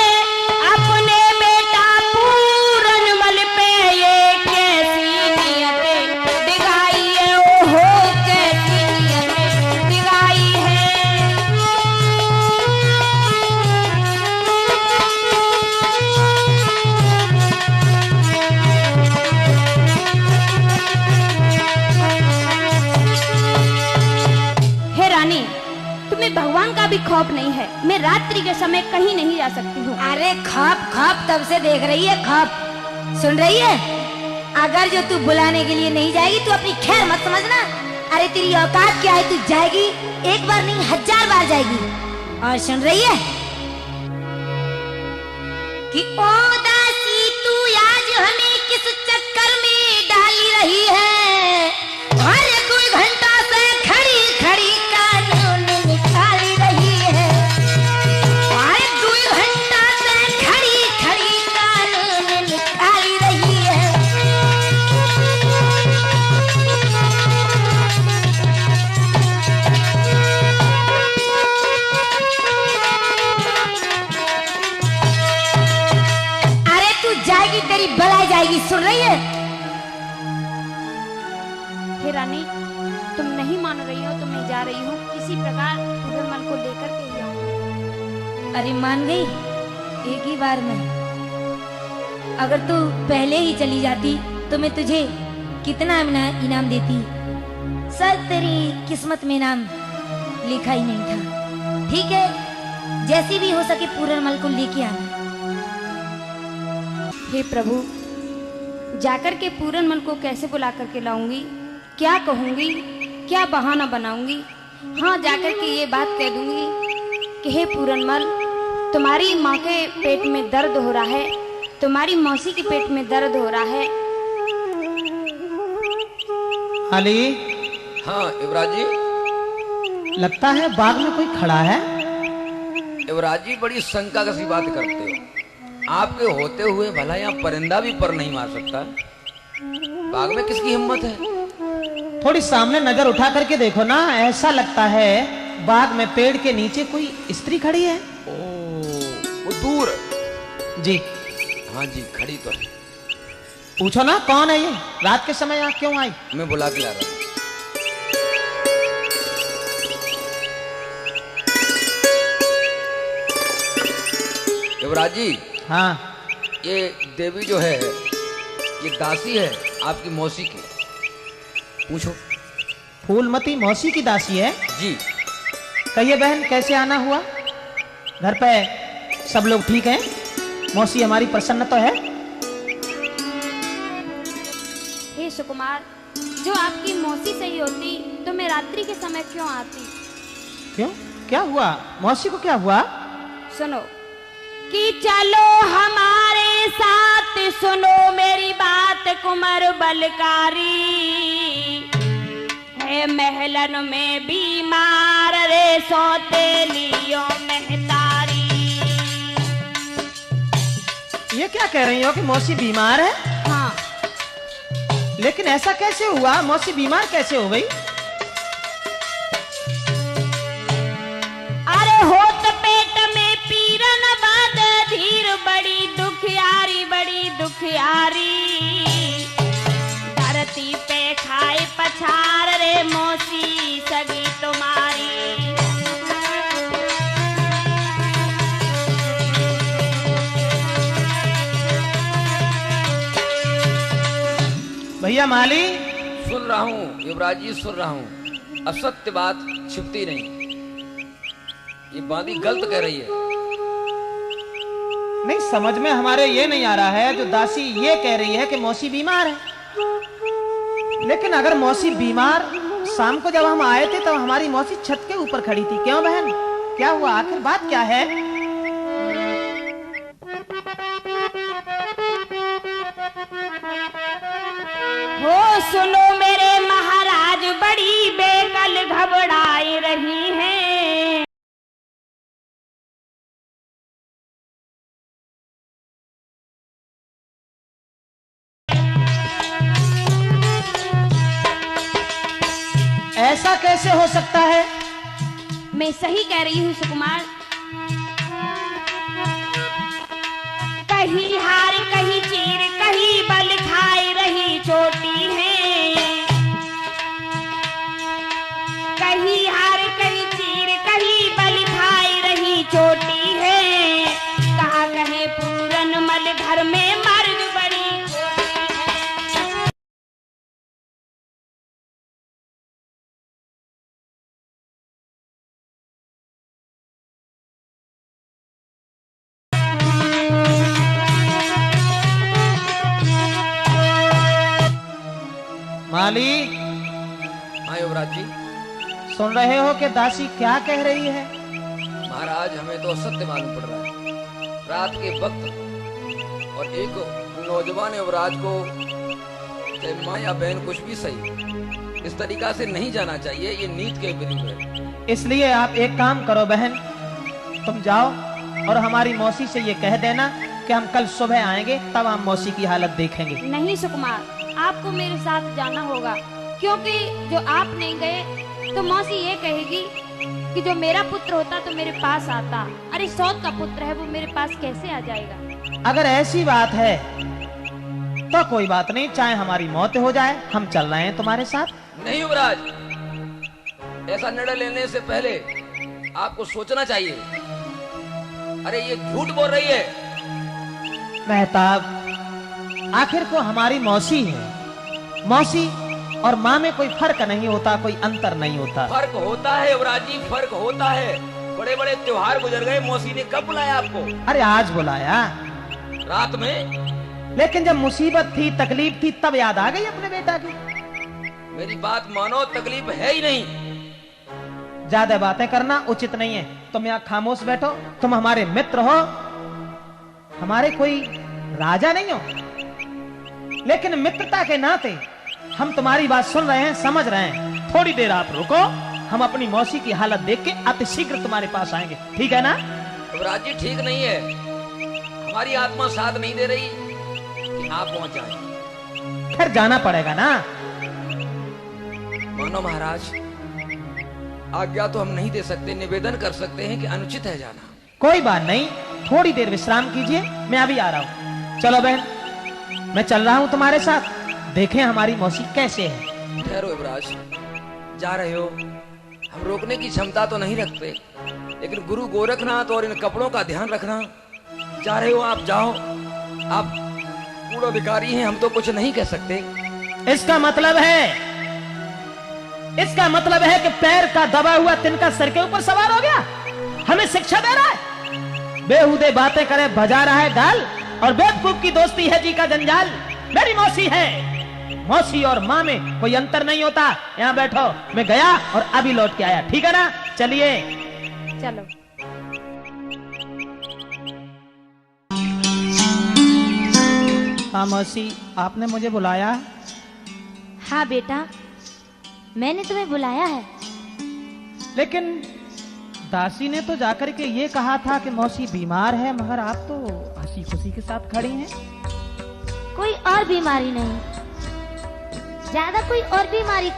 अपने बेटा पूरनमल पे ये कैसी नियत दिखाई है, ओहो कैसी नियत दिखाई है। हे रानी, तुम्हें भगवान का भी खौफ नहीं है, मैं रात्रि के समय कहीं नहीं जा सकती हूँ। अरे खौफ खौफ तब से देख रही है, खौफ सुन रही है। अगर जो तू बुलाने के लिए नहीं जाएगी तो अपनी खैर मत समझना। अरे तेरी औकात क्या है, तू जाएगी एक बार नहीं 1000 बार जाएगी। और सुन रही है कि ओ दासी तू आज हमें किस चक्कर में डाली रही है, अरे कोई घंटा से खड़ी खड़ी कानून निकाली रही है, अरे 2 घंटा से खड़ी खड़ी कानून निकाली रही है। अरे तू जाएगी तेरी भलाई जाएगी, सुन रही है। हे रानी, तुम नहीं मान रही हो तो मैं जा रही हूँ, किसी प्रकार पूरनमल को लेकर के ही आऊंगी। अरे मान गई एक ही बार में। अगर तू पहले ही चली जाती तो मैं तुझे कितना इनाम देती। शायद तेरी किस्मत में इनाम लिखा ही नहीं था। ठीक है, जैसी भी हो सके पूरनमल को लेके आना। हे प्रभु, जाकर के पूरनमल को कैसे बुला करके लाऊंगी, क्या कहूंगी, क्या बहाना बनाऊंगी। हाँ, जाकर के ये बात कह दूंगी कि हे पूरनमल, तुम्हारी माँ के पेट में दर्द हो रहा है, तुम्हारी मौसी के पेट में दर्द हो रहा है। अली, हाँ युवराज जी। लगता है बाग में कोई खड़ा है। युवराज जी बड़ी शंका कसी बात करते हो। आपके होते हुए भला यहाँ परिंदा भी पर नहीं मार सकता। बाग में किसकी हिम्मत है? थोड़ी सामने नजर उठा करके देखो ना, ऐसा लगता है बाग में पेड़ के नीचे कोई स्त्री खड़ी है। ओ, वो दूर। जी हाँ जी, खड़ी तो है। पूछो ना कौन है ये, रात के समय यहाँ क्यों आई। मैं बुला के ला रहा हूँ। युवराज जी, हाँ, ये देवी जो है ये दासी है आपकी मौसी की, पूछो। फूलमती मौसी की दासी है? जी। कहिए बहन, कैसे आना हुआ? घर पे सब लोग ठीक हैं? मौसी हमारी प्रसन्न तो है? हे सुकुमार, जो आपकी मौसी सही होती तो मैं रात्रि के समय क्यों आती? क्यों, क्या हुआ? मौसी को क्या हुआ? सुनो कि चलो हमारे साथ, सुनो मेरी बात कुंवर बलकारी, है महलन में बीमार रे सौतेलियों महतारी। ये क्या कह रही हो कि मौसी बीमार है? हाँ। लेकिन ऐसा कैसे हुआ? मौसी बीमार कैसे हो गई? अरे होत पेट में पीरन बाद धीर, बड़ी दुखियारी बड़ी दुखियारी, धरती पे खाए पछार रे मौसी सगी तुम्हारी। भैया माली, सुन रहा हूँ युवराज जी, सुन रहा हूँ। असत्य बात छिपती नहीं, ये बांदी गलत कह रही है। नहीं, समझ में हमारे ये नहीं आ रहा है। जो दासी ये कह रही है कि मौसी बीमार है, लेकिन अगर मौसी बीमार, शाम को जब हम आए थे तो हमारी मौसी छत के ऊपर खड़ी थी। क्यों बहन, क्या हुआ? आखिर बात क्या है? हो सुनो मेरे महाराज, बड़ी बेकल घबराई रही हैं। ऐसा कैसे हो सकता है? मैं सही कह रही हूँ सुकुमार। कहीं हार कहीं चीर, कहीं बल खाई रही चोटी है। कहीं हार कहीं चीर, कहीं बल खाई रही चोटी है। कहा कहे पूरन मल घर में मर्द बड़ी खोटी है। माली, हाँ युवराज जी। सुन रहे हो कि दासी क्या कह रही है? महाराज हमें तो असत्य मालूम पड़ रहा है। रात के वक्त और एक नौजवान युवराज को, चाहे माँ या बहन कुछ भी सही, इस तरीका से नहीं जाना चाहिए। ये नीत के विरुद्ध है। इसलिए आप एक काम करो बहन, तुम जाओ और हमारी मौसी से ये कह देना कि हम कल सुबह आएंगे, तब हम मौसी की हालत देखेंगे। नहीं सुकुमार, आपको मेरे साथ जाना होगा, क्योंकि जो आप नहीं गए तो मौसी ये कहेगी कि जो मेरा पुत्र होता तो मेरे पास आता। अरे सौत का पुत्र है, वो मेरे पास कैसे आ जाएगा? अगर ऐसी बात है तो कोई बात नहीं, चाहे हमारी मौत हो जाए, हम चल रहे हैं तुम्हारे साथ। नहीं युवराज, ऐसा निर्णय लेने से पहले आपको सोचना चाहिए। अरे ये झूठ बोल रही है। मेहताब, आखिर को हमारी मौसी है। मौसी और माँ में कोई फर्क नहीं होता, कोई अंतर नहीं होता। फर्क होता है युवराज जी, फर्क होता है। बड़े बड़े त्योहार गुजर गए, मौसी ने कब बुलाया आपको? अरे आज बुलाया, रात में। लेकिन जब मुसीबत थी, तकलीफ थी, तब याद आ गई अपने बेटा की। मेरी बात मानो, तकलीफ है ही नहीं। ज्यादा बातें करना उचित नहीं है। तुम यहाँ खामोश बैठो। तुम हमारे मित्र हो, हमारे कोई राजा नहीं हो, लेकिन मित्रता के नाते हम तुम्हारी बात सुन रहे हैं, समझ रहे हैं। थोड़ी देर आप रुको, हम अपनी मौसी की हालत देख के अतिशीघ्र तुम्हारे पास आएंगे, ठीक है ना? युवराज जी ठीक नहीं है, हमारी आत्मा साथ नहीं दे रही कि आप पहुंच जाएं। फिर जाना पड़ेगा ना। मानो महाराज, आज्ञा तो हम नहीं दे सकते, निवेदन कर सकते हैं कि अनुचित है जाना। कोई बात नहीं, थोड़ी देर विश्राम कीजिए, मैं अभी आ रहा हूँ। चलो बहन, मैं चल रहा हूँ तुम्हारे साथ, देखें हमारी मौसी कैसे है। ठहरो युवराज, जा रहे हो, हम रोकने की क्षमता तो नहीं रखते, लेकिन गुरु गोरखनाथ और इन कपड़ों का ध्यान रखना। जा रहे हो आप, जाओ, आप कूड़ो भिखारी हैं, हम तो कुछ नहीं कह सकते। इसका मतलब है कि पैर का दबा हुआ तिनका सर के ऊपर सवार हो गया, हमें शिक्षा दे रहा है, बेहुदे बातें करे बजा रहा है गाल, और बेवकूफ की दोस्ती है जी का जंजाल। मेरी मौसी है, मौसी और माँ में कोई अंतर नहीं होता। यहाँ बैठो, मैं गया और अभी लौट के आया, ठीक है ना? चलिए चलो। हाँ मौसी, आपने मुझे बुलाया? हाँ बेटा, मैंने तुम्हें बुलाया है। लेकिन दासी ने तो जाकर के ये कहा था कि मौसी बीमार है, मगर आप तो हंसी खुशी के साथ खड़ी हैं। कोई और बीमारी नहीं, ज्यादा कोई और बीमारी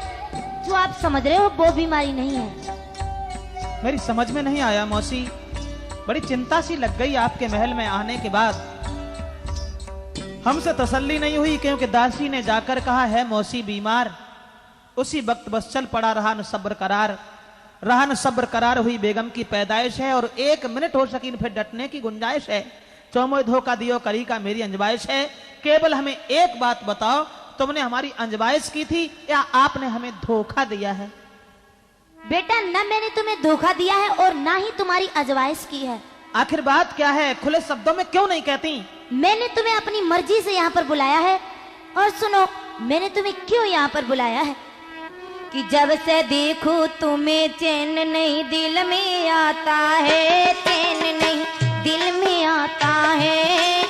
जो आप समझ रहे हो वो बीमारी नहीं है। मेरी समझ में नहीं आया मौसी, बड़ी चिंता सी लग गई आपके महल में आने के बाद। हमसे तसल्ली नहीं हुई, क्योंकि दासी ने जाकर कहा है मौसी बीमार। उसी वक्त बस चल पड़ा, रहा न सब्र करार हुई बेगम की पैदाइश है, और 1 मिनट हो सकी फिर डटने की गुंजाइश है। चौमोय धोखा दियो करी का मेरी अंजबाइश है। केवल हमें एक बात बताओ, तुमने हमारी अंजबाइश की थी या आपने हमें धोखा दिया है? बेटा, न मैंने तुम्हें धोखा दिया है और ना ही तुम्हारी अजवाइश की है। आखिर बात क्या है, खुले शब्दों में क्यों नहीं कहती? मैंने तुम्हें अपनी मर्जी से यहाँ पर बुलाया है, और सुनो मैंने तुम्हें क्यों यहाँ पर बुलाया है। कि जब से देखो तुम्हें चैन नहीं दिल में आता है, चैन नहीं दिल में आता है।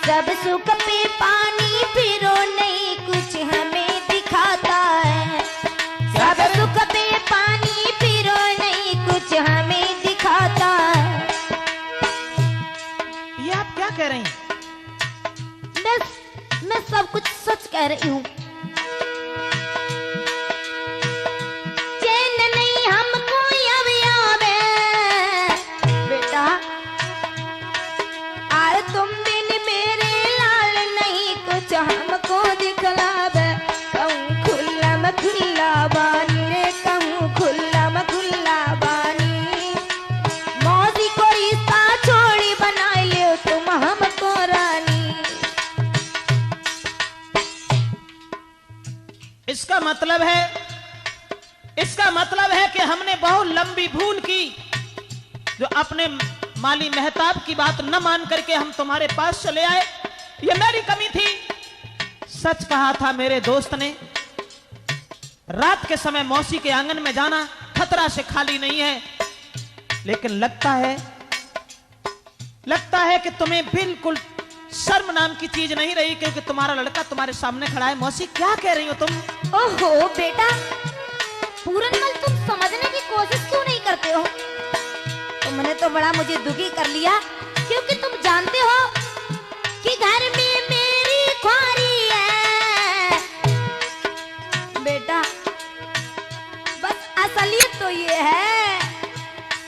सब सुख पे पानी फिरो नहीं कुछ हमें दिखाता है। सब सुख पे पानी फिरो नहीं कुछ हमें दिखाता है। ये आप क्या कह रही हैं? मैं सब कुछ सच कह रही हूँ। चैन नहीं हमको अब आवे बेटा, आए तुम बिन मेरे लाल नहीं कुछ हमको दिखलावे। कहूँ खुल्ला में खुल्ला बानी रे, कहूँ खुल्ला में खुल्ला बानी। मौसी को रिश्ता छोड़ी बना लियो तुम हमको रानी। इसका मतलब है कि हमने बहुत लंबी भूल की, जो अपने माली मेहताब की बात न मान करके हम तुम्हारे पास चले आए। ये मेरी कमी थी। सच कहा था मेरे दोस्त ने, रात के समय मौसी के आंगन में जाना खतरा से खाली नहीं है। लेकिन लगता है कि तुम्हें बिल्कुल शर्म नाम की चीज नहीं रही, क्योंकि तुम्हारा लड़का तुम्हारे सामने खड़ा है। मौसी क्या कह रही हो तुम? ओहो बेटा, पूरनमल तुम समझने की कोशिश क्यों नहीं करते हो? तुमने तो बड़ा मुझे दुखी कर लिया, क्योंकि तुम जानते हो कि घर में मेरी ख्वारी है। बेटा, बस असलियत तो ये है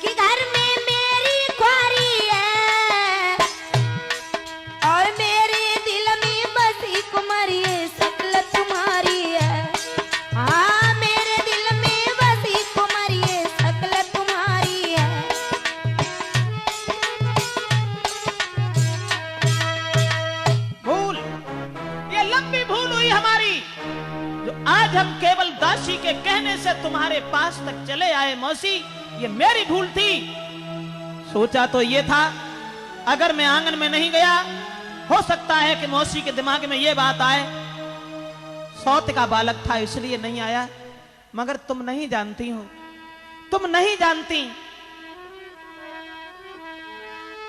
कि घर में मेरी ख्वारी है, और मेरे दिल में बसी कुमारी शक्ल तुम्हारी है। हाँ, मेरे दिल में बसी कुमारी शक्ल तुम्हारी है। भूल, ये लंबी भूल हुई हमारी, जो आज हम केवल दासी के कहने से तुम्हारे पास तक चले आए। मौसी, ये मेरी भूल थी। सोचा तो ये था, अगर मैं आंगन में नहीं गया, हो सकता है कि मौसी के दिमाग में ये बात आए, सौत का बालक था इसलिए नहीं आया। मगर तुम नहीं जानती हो, तुम नहीं जानती।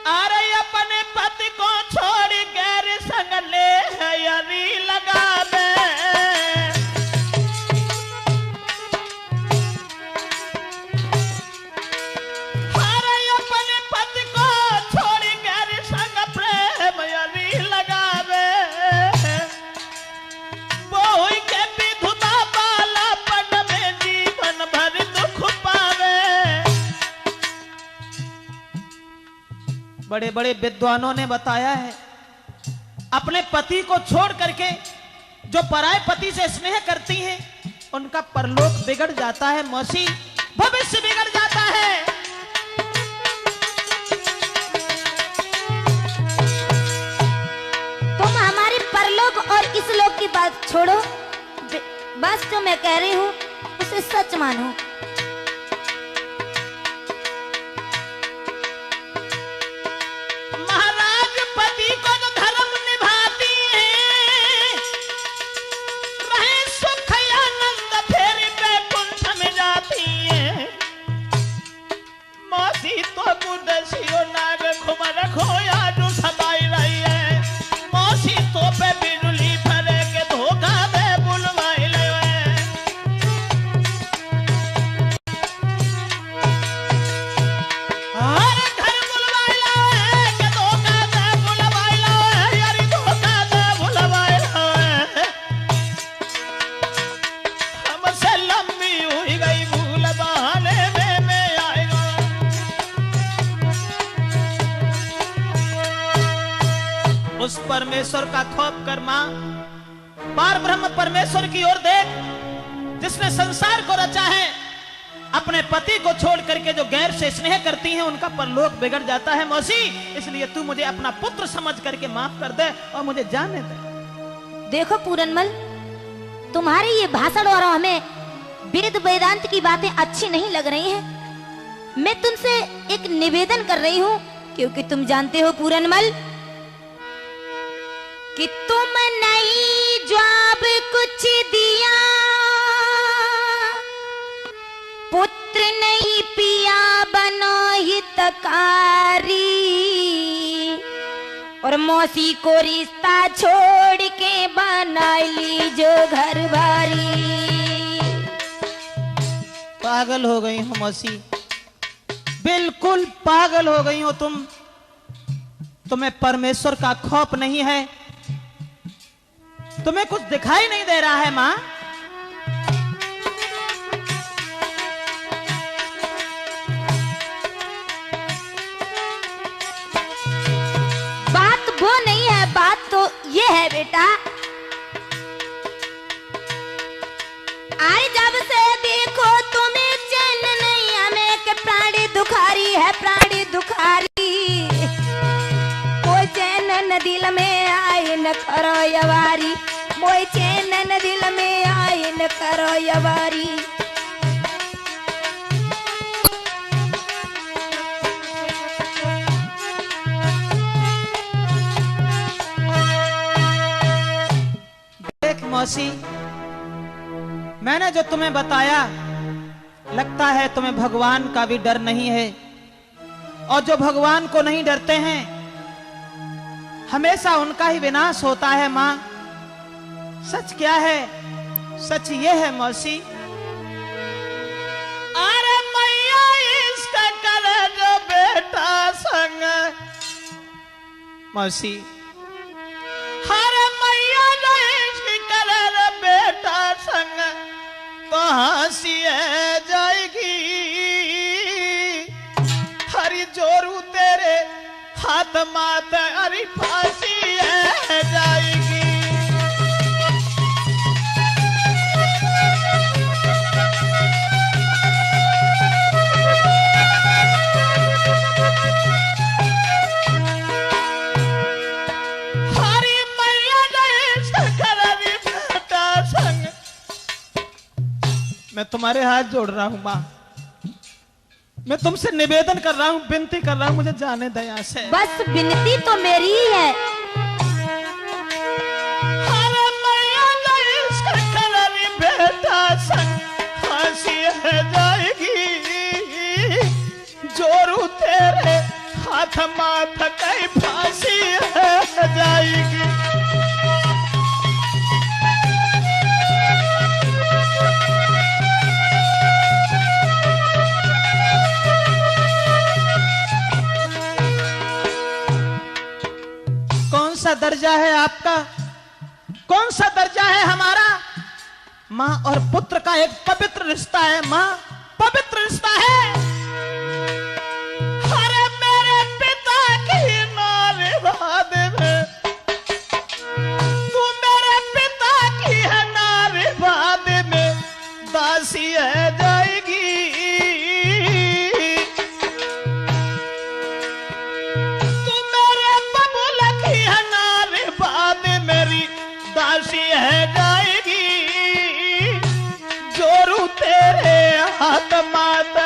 अरे अपने पति को छोड़ गैर संग ले हरी लगा दे। अरे अपने पति को छोड़ गैर संग प्रेम हरी लगा दे। वो के विधुता बालापन में जीवन भर दुख पावे। बड़े बड़े विद्वानों ने बताया है, अपने पति को छोड़ करके जो पराये पति से स्नेह करती हैं, उनका परलोक बिगड़ जाता है। मौसी, भविष्य बिगड़ जाता है। उस लोग की बात छोड़ो, बस जो मैं कह रही हूँ उसे सच मानो। महाराज पति को जो धर्म निभाती है, रहे सुख आनंद फिर बैकुंठ में जाती है। मौसी तो गुदसियो नाग घुमर खोया जो सदाई रही है। मौसी तो पे बिजली फरे के धोखा दे बुलवाई ले। उस परमेश्वर का खौफ कर मां, पार ब्रह्म परमेश्वर की ओर देख, जिसने संसार को रचा है। अपने पति को छोड़ करके जो गैर से स्नेह करती हैं उनका परलोक बिगड़ जाता है। मौसी, इसलिए तू मुझे अपना पुत्र समझ करके माफ कर दे और मुझे जाने दे। देखो पूरनमल, तुम्हारी ये भाषण और हमें वेद वेदांत की बातें अच्छी नहीं लग रही हैं। मैं तुमसे एक निवेदन कर रही हूँ, क्योंकि तुम जानते हो पूरनमल कि तुम नहीं जवाब कुछ दिया, पुत्र नहीं पिया बनो हितकारी, और मौसी को रिश्ता छोड़ के बना ली जो घर बारी। पागल हो गई हो मौसी, बिल्कुल पागल हो गई हो तुम। तुम्हें परमेश्वर का खौफ नहीं है, तुम्हें कुछ दिखाई नहीं दे रहा है मां। बात वो नहीं है, बात तो ये है बेटा, अरे जब से देखो तुम्हें चैन नहीं, हमें के प्राणी दुखारी है, प्राणी दुखारी। कोई चैन न दिल में आए न करो यवारी, मोई चैन न दिल में आए न करो यवारी। देख मौसी, मैंने जो तुम्हें बताया, लगता है तुम्हें भगवान का भी डर नहीं है। और जो भगवान को नहीं डरते हैं, हमेशा उनका ही विनाश होता है मां। सच क्या है? सच ये है मौसी, अरे मैया इसका करे जो बेटा संग। मौसी, हरे मैया जो इसकी करे जो बेटा संग, तो हंसी जाएगी। हरी जोरू तेरे हाथ मात, हरी फांसी जाएगी। हरी मैया बेटा संग, मैं तुम्हारे हाथ जोड़ रहा हूं मां, मैं तुमसे निवेदन कर रहा हूं, विनती कर रहा हूं, मुझे जाने दया से। बस विनती तो मेरी ही है। हरे मैया इसका कलरी बेटा संग, हंसी जाएगी। जोरू तेरे हाथ माथ कई फांसी जाएगी। कौन सा दर्जा है आपका, कौन सा दर्जा है हमारा? मां और पुत्र का एक पवित्र रिश्ता है मां, पवित्र रिश्ता है। अरे मेरे पिता की नारे बाद में, तू मेरे पिता की है नारे बाद में, दासी है जाएगी। फांसी है जाएगी, जोरू तेरे हाथ मात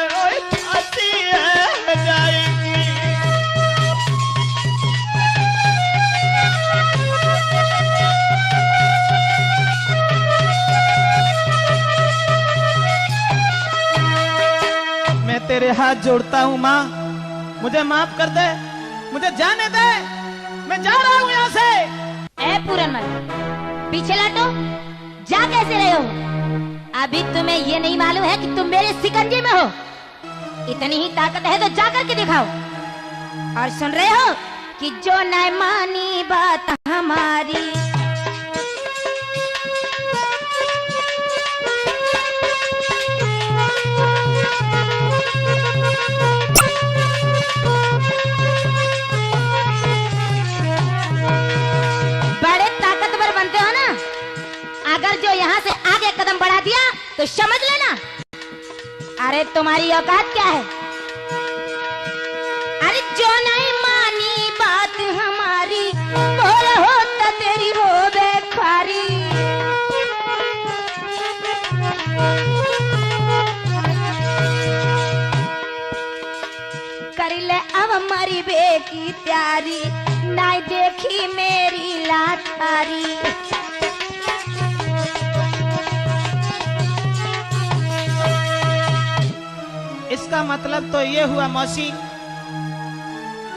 फांसी है जाएगी। मैं तेरे हाथ जोड़ता हूँ माँ, मुझे माफ कर दे, मुझे जाने दे, मैं जा रहा हूँ यहाँ से। ए पूरनमल, पीछे लौटो, जा कैसे रहे हो? अभी तुम्हें ये नहीं मालूम है कि तुम मेरे सिकंजे में हो? इतनी ही ताकत है तो जा करके दिखाओ। और सुन रहे हो कि जो न मानी बात हमारी, अगर जो यहाँ से आगे कदम बढ़ा दिया तो समझ लेना, अरे तुम्हारी औकात क्या है? अरे जो नहीं मानी बात हमारी, बोल होता तेरी हो बेखारी। कर ले अब हमारी बेटी प्यारी, ना देखी मेरी लाचारी। इसका मतलब तो ये हुआ मौसी,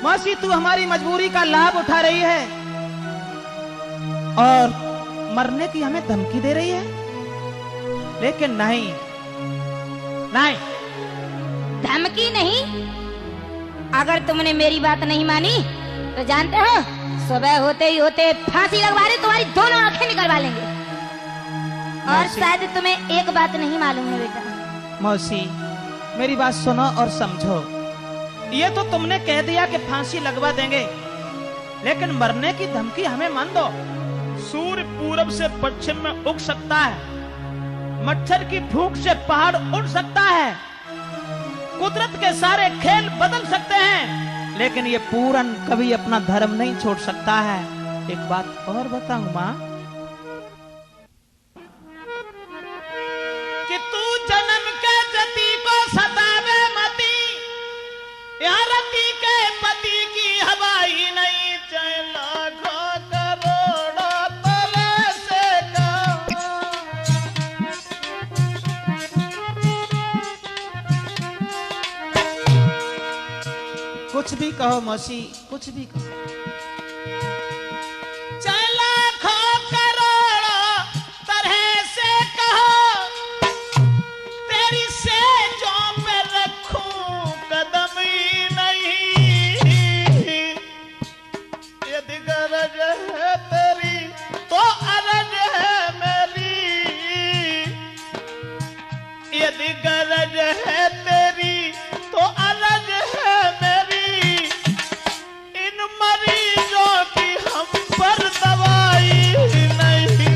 मौसी तू हमारी मजबूरी का लाभ उठा रही है और मरने की हमें धमकी दे रही है। लेकिन नहीं नहीं, धमकी नहीं। अगर तुमने मेरी बात नहीं मानी तो जानते हो सुबह होते ही होते फांसी लगवा रहे, तुम्हारी दोनों आंखें निकलवा लेंगे। और शायद तुम्हें एक बात नहीं मालूम है बेटा। मौसी मेरी बात सुनो और समझो, ये तो तुमने कह दिया कि फांसी लगवा देंगे, लेकिन मरने की धमकी हमें मान दो। सूर्य पूरब से पश्चिम में उग सकता है, मच्छर की फूंक से पहाड़ उड़ सकता है, कुदरत के सारे खेल बदल सकते हैं, लेकिन ये पूरन कभी अपना धर्म नहीं छोड़ सकता है। एक बात और बताऊं माँ, कि तू जन्म के जति को सतावे मती, या रति के पति की हवाई नहीं, चाहे लाखों करोड़ों तले से का। कुछ भी कहो मौसी, कुछ भी कहो, चाहे लाखों करोड़ों तरह से कहो, तेरी सेजों पे रखूं कदम ही नहीं। यदि गरज है तेरी तो अरज है मेरी, यदि गरज है तेरी तो अरज है मेरी। इन मरीजों की हम पर दवाई नहीं।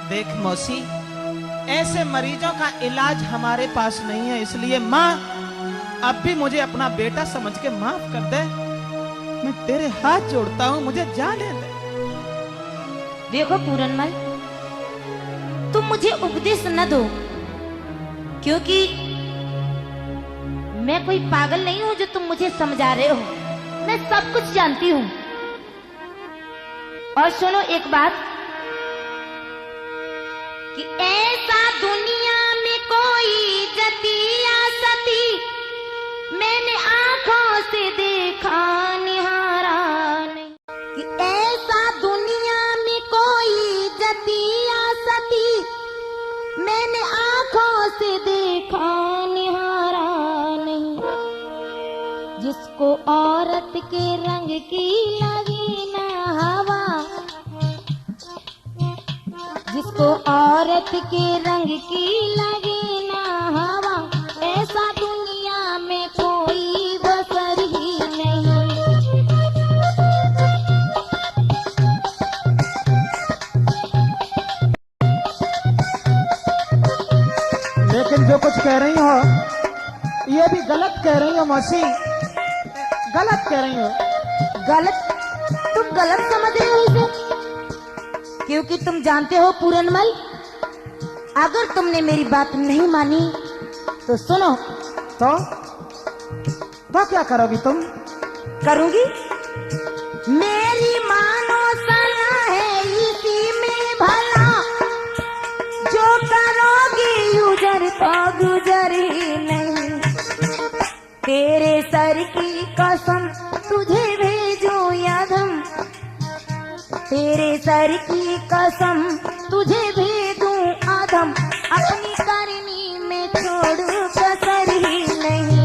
देख मौसी, ऐसे मरीजों का इलाज हमारे पास नहीं है, इसलिए माँ अब भी मुझे अपना बेटा समझ के माफ कर दे। मैं तेरे हाथ जोड़ता हूँ, मुझे जाने दे। देखो पूरनमल, तुम मुझे उपदेश न दो, क्योंकि मैं कोई पागल नहीं हूं जो तुम मुझे समझा रहे हो। मैं सब कुछ जानती हूँ। और सुनो एक बात, कि ऐसा दुनिया में कोई जतिया सती मैंने आंखों से देखा निहारा नहीं। कि ऐसा दुनिया में कोई जतिया सती मैंने आंखों से देखा निहारा नहीं। जिसको औरत के रंग की लगी ना हवा, जिसको औरत के रंग की लगी ना हवा, ऐसा दुनिया में कोई बसर ही नहीं। हो मौसी, गलत कह रही हो। गलत? तुम गलत समझ रहे हो इसे, क्योंकि तुम जानते हो पूरनमल, अगर तुमने मेरी बात नहीं मानी तो सुनो। तो क्या करोगी तुम? करूंगी, मेरी मानो सलाह है इसी में भला, जो करोगी उजर तो गुजर ही नहीं। तेरे सर की कसम तुझे भेजो यादम, तेरे सर की कसम तुझे भेजूं आदम, अपनी करनी में छोड़ू कसर ही नहीं।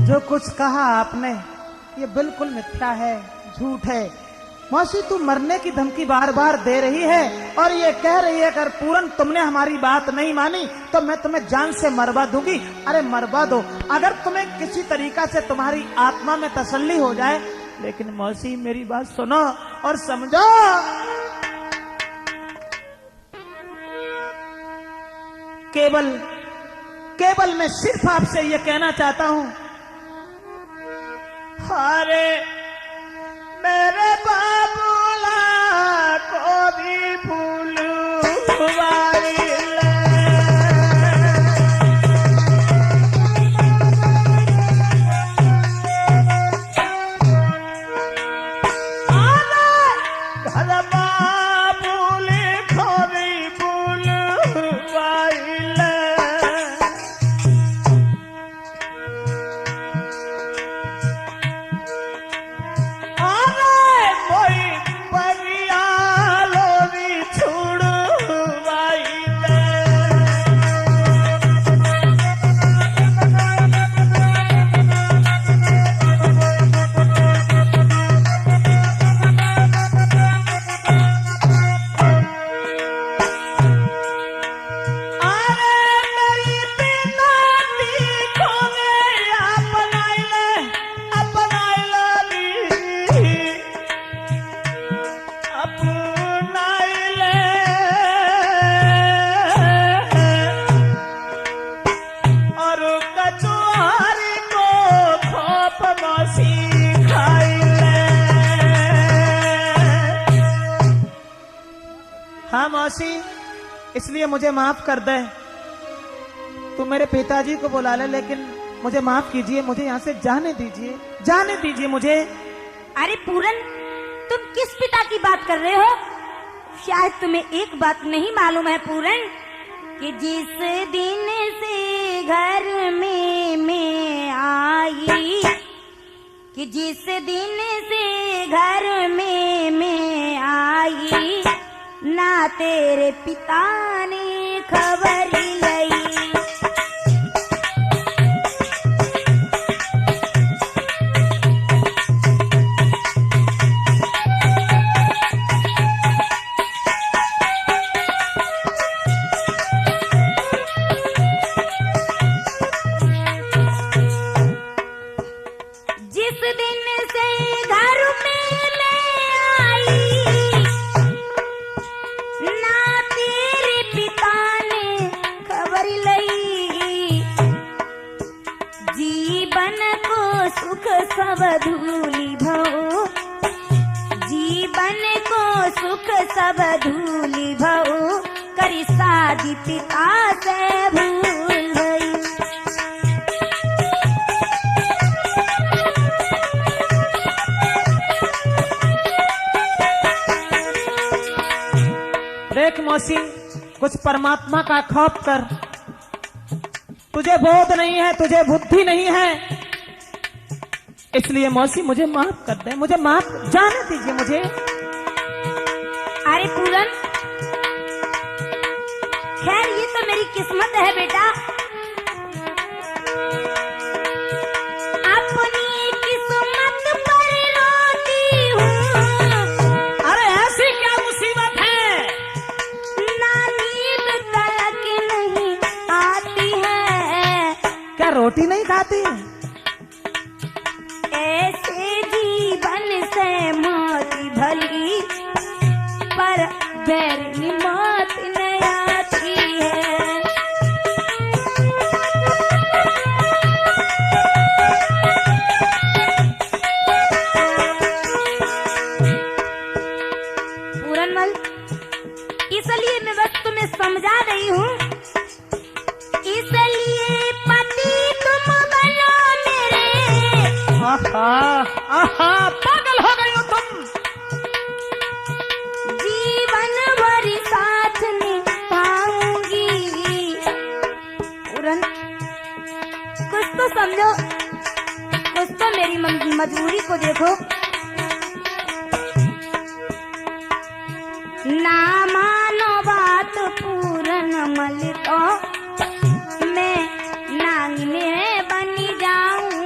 जो कुछ कहा आपने ये बिल्कुल मिथ्या है, झूठ है। मौसी तू मरने की धमकी बार बार दे रही है और ये कह रही है अगर पूरन तुमने हमारी बात नहीं मानी तो मैं तुम्हें जान से मरवा दूंगी। अरे मरवा दो, अगर तुम्हें किसी तरीका से तुम्हारी आत्मा में तसल्ली हो जाए, लेकिन मौसी मेरी बात सुनो और समझो। केवल मैं सिर्फ आपसे ये कहना चाहता हूं, अरे मेरे बाबूला को भी भूलवाई ले। घर बाबूले को भी भूलवाई ले। हाँ मौसी, इसलिए मुझे माफ कर दे। तू मेरे पिताजी को बुला ले, लेकिन मुझे माफ कीजिए, मुझे यहाँ से जाने दीजिए, जाने दीजिए मुझे। अरे पूरन, तुम किस पिता की बात कर रहे हो? शायद तुम्हें एक बात नहीं मालूम है पूरन, कि जिस दिन से घर में मैं आई, कि जिस दिन से घर में मैं आई, ना तेरे पिता ने खबर ली। जिस दिन से घर में मैं आई, ना तेरे पिता ने खबर लई। जीवन को सुख सब धूली भऊ, जीवन को सुख सब धूली भऊ, करी शादी पिता से भूल गई। देख मौसी, कुछ परमात्मा का खौफ कर। तुझे बोध नहीं है, तुझे बुद्धि नहीं है, इसलिए मौसी मुझे माफ कर दे, मुझे माफ जाने दीजिए मुझे। अरे पूरन, खैर ये तो मेरी किस्मत है बेटा, अपनी किस्मत पर रोती हूँ। अरे ऐसी क्या मुसीबत है? ना नींद तलक नहीं आती है। क्या रोटी नहीं खाती? धली पर बैरी मौत नहीं आती है। पूरनमल, इसलिए मैं बस तुम्हें समझा रही हूँ, इसलिए पति तुम बनो मेरे। आहा, पागल हो गई हो तुम। जीवन भर साथ निभाऊंगी। पूरन, कुछ तो समझो, कुछ तो मेरी मजबूरी को देखो। ना मानो बात पूरनमल तो मैं नागिने बनी जाऊंगी।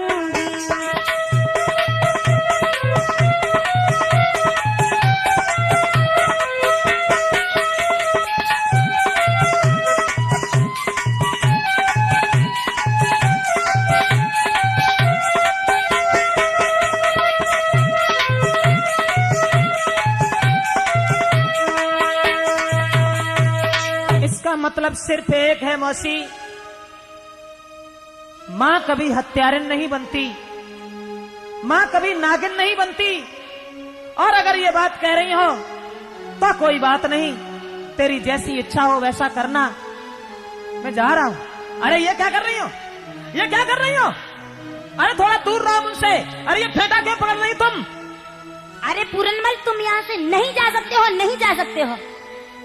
इसका मतलब सिर्फ एक है मौसी, मां कभी हत्यारिन नहीं बनती, मां कभी नागिन नहीं बनती। और अगर ये बात कह रही हो तो कोई बात नहीं, तेरी जैसी इच्छा हो वैसा करना। मैं जा रहा हूं। अरे ये क्या कर रही हो, ये क्या कर रही हो? अरे थोड़ा दूर रहो मुझसे। अरे ये फेंटा क्यों पकड़ रही तुम? अरे पूरनमल, तुम यहाँ से नहीं जा सकते हो, नहीं जा सकते हो।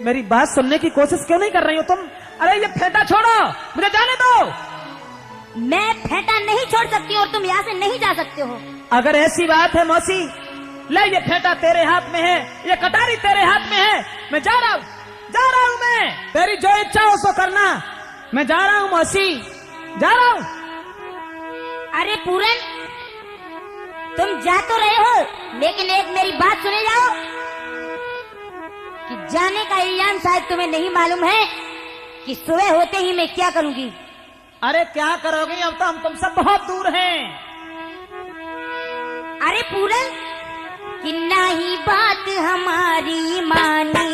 मेरी बात सुनने की कोशिश क्यों नहीं कर रही हो तुम? अरे ये फेंटा छोड़ो, मुझे जाने दो। मैं फेंटा नहीं छोड़ सकती और तुम यहाँ से नहीं जा सकते हो। अगर ऐसी बात है मौसी, ले ये फेंटा तेरे हाथ में है, ये कटारी तेरे हाथ में है। मैं जा रहा हूँ, जा रहा हूँ। मैं तेरी जो इच्छा हो सो करना। मैं जा रहा हूँ मौसी, जा रहा हूँ। अरे पूरन, तुम जा तो रहे हो, लेकिन एक मेरी बात सुने जाओ कि जाने का इल्जाम शायद तुम्हें नहीं मालूम है कि सुबह होते ही मैं क्या करूंगी। अरे क्या करोगे? अब तो हम तुमसे बहुत दूर हैं। अरे पूरन, कि ना ही बात हमारी मानी,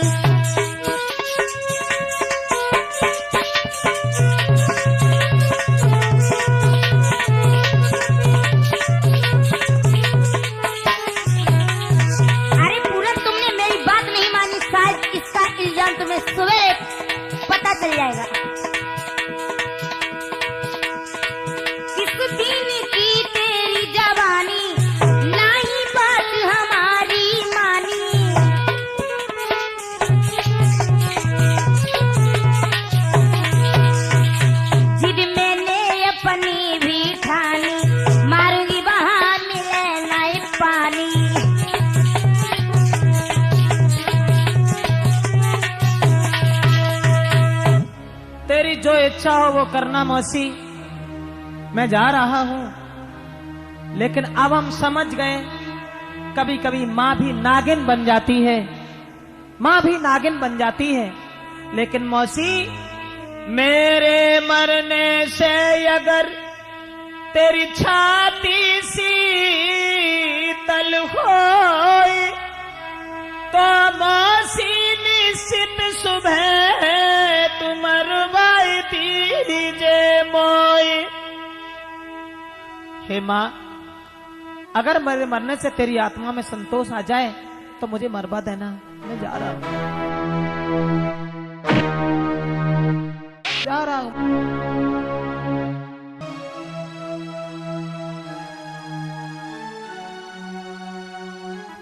अरे पूरन, तुमने मेरी बात नहीं मानी, शायद इसका इल्जाम तुम्हें सुबह पता चल जाएगा। किस दिन की तेरी जवानी, ना ही बात हमारी मानी। जिद मैंने अपनी भी ठानी, मारूंगी वहां मिले नहीं पानी। तेरी जो इच्छा हो वो करना मौसी। मैं जा रहा हूं, लेकिन अब हम समझ गए कभी कभी मां भी नागिन बन जाती है, मां भी नागिन बन जाती है। लेकिन मौसी, मेरे मरने से अगर तेरी छाती शीतल होए तो मौसी निश्चित सुबह तुम मरवाई दीजे मोए। हे मां, अगर मेरे मरने से तेरी आत्मा में संतोष आ जाए तो मुझे मरवा देना। मैं जा रहा हूं, जा रहा हूं।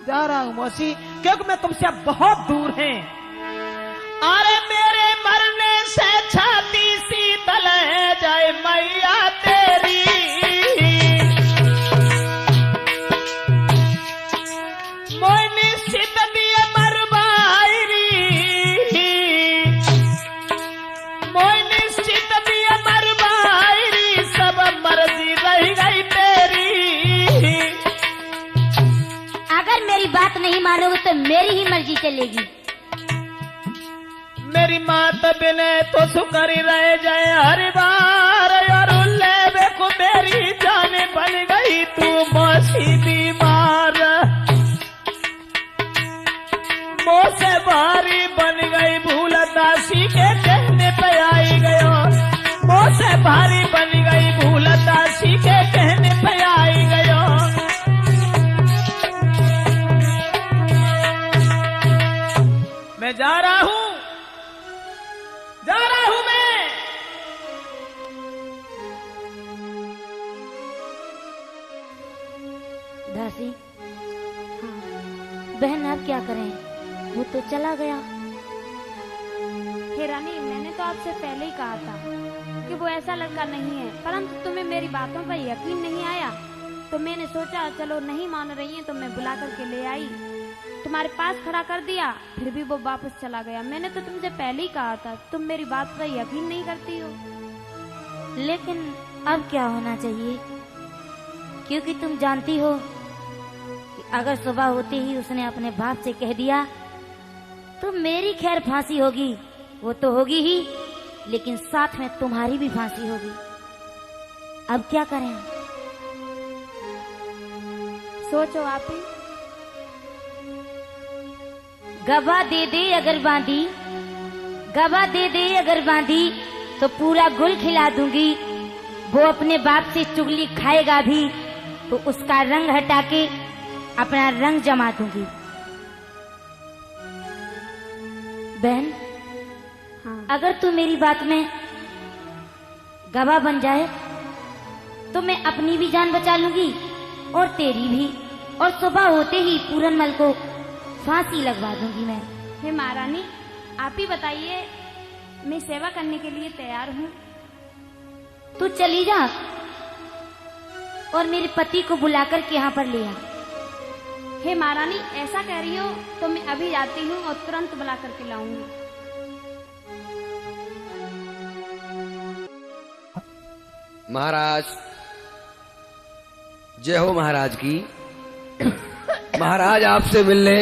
जा रहा हूं मौसी, क्योंकि मैं तुमसे अब बहुत दूर है। अरे मेरे मरने से छाती शीतल है जाए मैया तेरी, मोय निश्चित दिए मरवाई, मोय निश्चित दिए मरवाई, सब मर्जी रह गई तेरी। अगर मेरी बात नहीं मानोगे तो मेरी ही मर्जी चलेगी। मेरी मात बिने तो सुकरी रह जाए हर बार, और उल्ले को मेरी जाने बन गई तू मौसी बीमार। बहन अब क्या करें, वो तो चला गया। हे रानी, मैंने तो आपसे पहले ही कहा था कि वो ऐसा लड़का नहीं है, परंतु तुम्हें मेरी बातों पर यकीन नहीं आया, तो मैंने सोचा चलो नहीं मान रही है तो मैं बुला करके ले आई, तुम्हारे पास खड़ा कर दिया, फिर भी वो वापस चला गया। मैंने तो तुमसे पहले ही कहा था, तुम मेरी बात पर यकीन नहीं करती हो। लेकिन अब क्या होना चाहिए, क्योंकि तुम जानती हो कि अगर सुबह होते ही उसने अपने बाप से कह दिया तो मेरी खैर फांसी होगी, वो तो होगी ही, लेकिन साथ में तुम्हारी भी फांसी होगी। अब क्या करें? सोचो आप ही। गवाह दे दे अगर बांधी, गवाह दे दे अगर बांधी तो पूरा गुल खिला दूंगी। वो अपने बाप से चुगली खाएगा भी तो उसका रंग हटा के अपना रंग जमा दूंगी। बहन, हाँ, अगर तू मेरी बात में गवाह बन जाए तो मैं अपनी भी जान बचा लूंगी और तेरी भी, और सुबह होते ही पूरनमल को फांसी लगवा दूंगी मैं। हे महारानी, आप ही बताइए, मैं सेवा करने के लिए तैयार हूँ। तू चली जा और मेरे पति को बुलाकर के यहाँ पर ले आ। हे महारानी, ऐसा कह रही हो तो मैं अभी जाती हूँ और तुरंत बुला करके लाऊंगी। महाराज, जय हो महाराज की। महाराज, आपसे मिलने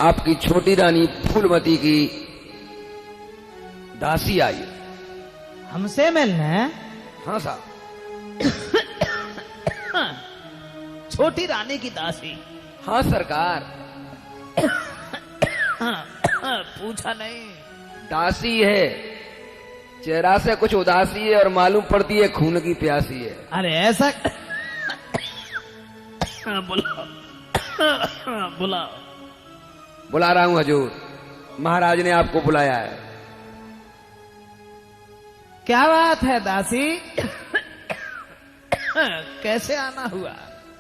आपकी छोटी रानी फूलमती की दासी आई। हमसे मिलने? हाँ साहब। छोटी रानी की दासी? हाँ सरकार। पूछा नहीं। दासी है, चेहरा से कुछ उदासी है और मालूम पड़ती है खून की प्यासी है। अरे ऐसा बुलाओ, बुलाओ। बुला रहा हूँ हजूर, महाराज ने आपको बुलाया है। क्या बात है दासी? कैसे आना हुआ?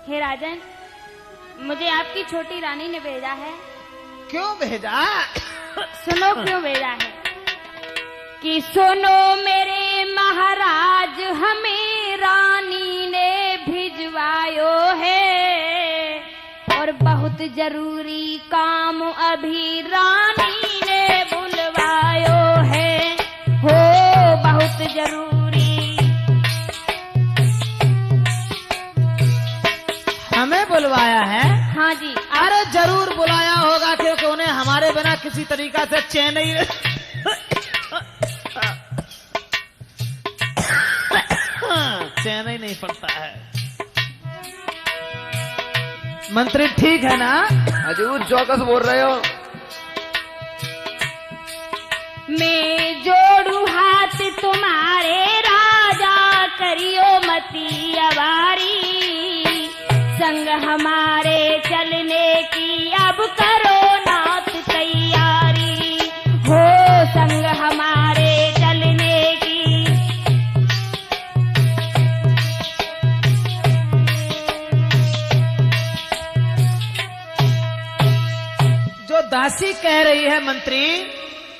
हे राजन, मुझे आपकी छोटी रानी ने भेजा है। क्यों भेजा? सुनो क्यों भेजा है कि सुनो मेरे महाराज, हमें रानी ने भिजवायो है और बहुत जरूरी काम अभी रानी ने बुलवायो है, हो बहुत जरूरी। हमें बुलवाया है? हाँ जी। अरे जरूर बुलाया होगा, क्योंकि उन्हें हमारे बिना किसी तरीका से चैन नहीं चैन ही नहीं पड़ता है। मंत्री ठीक है ना? हजूर चौकस बोल रहे हो? मैं जोड़ू हाथ तुम्हारे राजा, करियो मती अवारी, संग हमारे चलने की अब करो नाथ तैयारी, हो संग हमारे चलने की। जो दासी कह रही है मंत्री,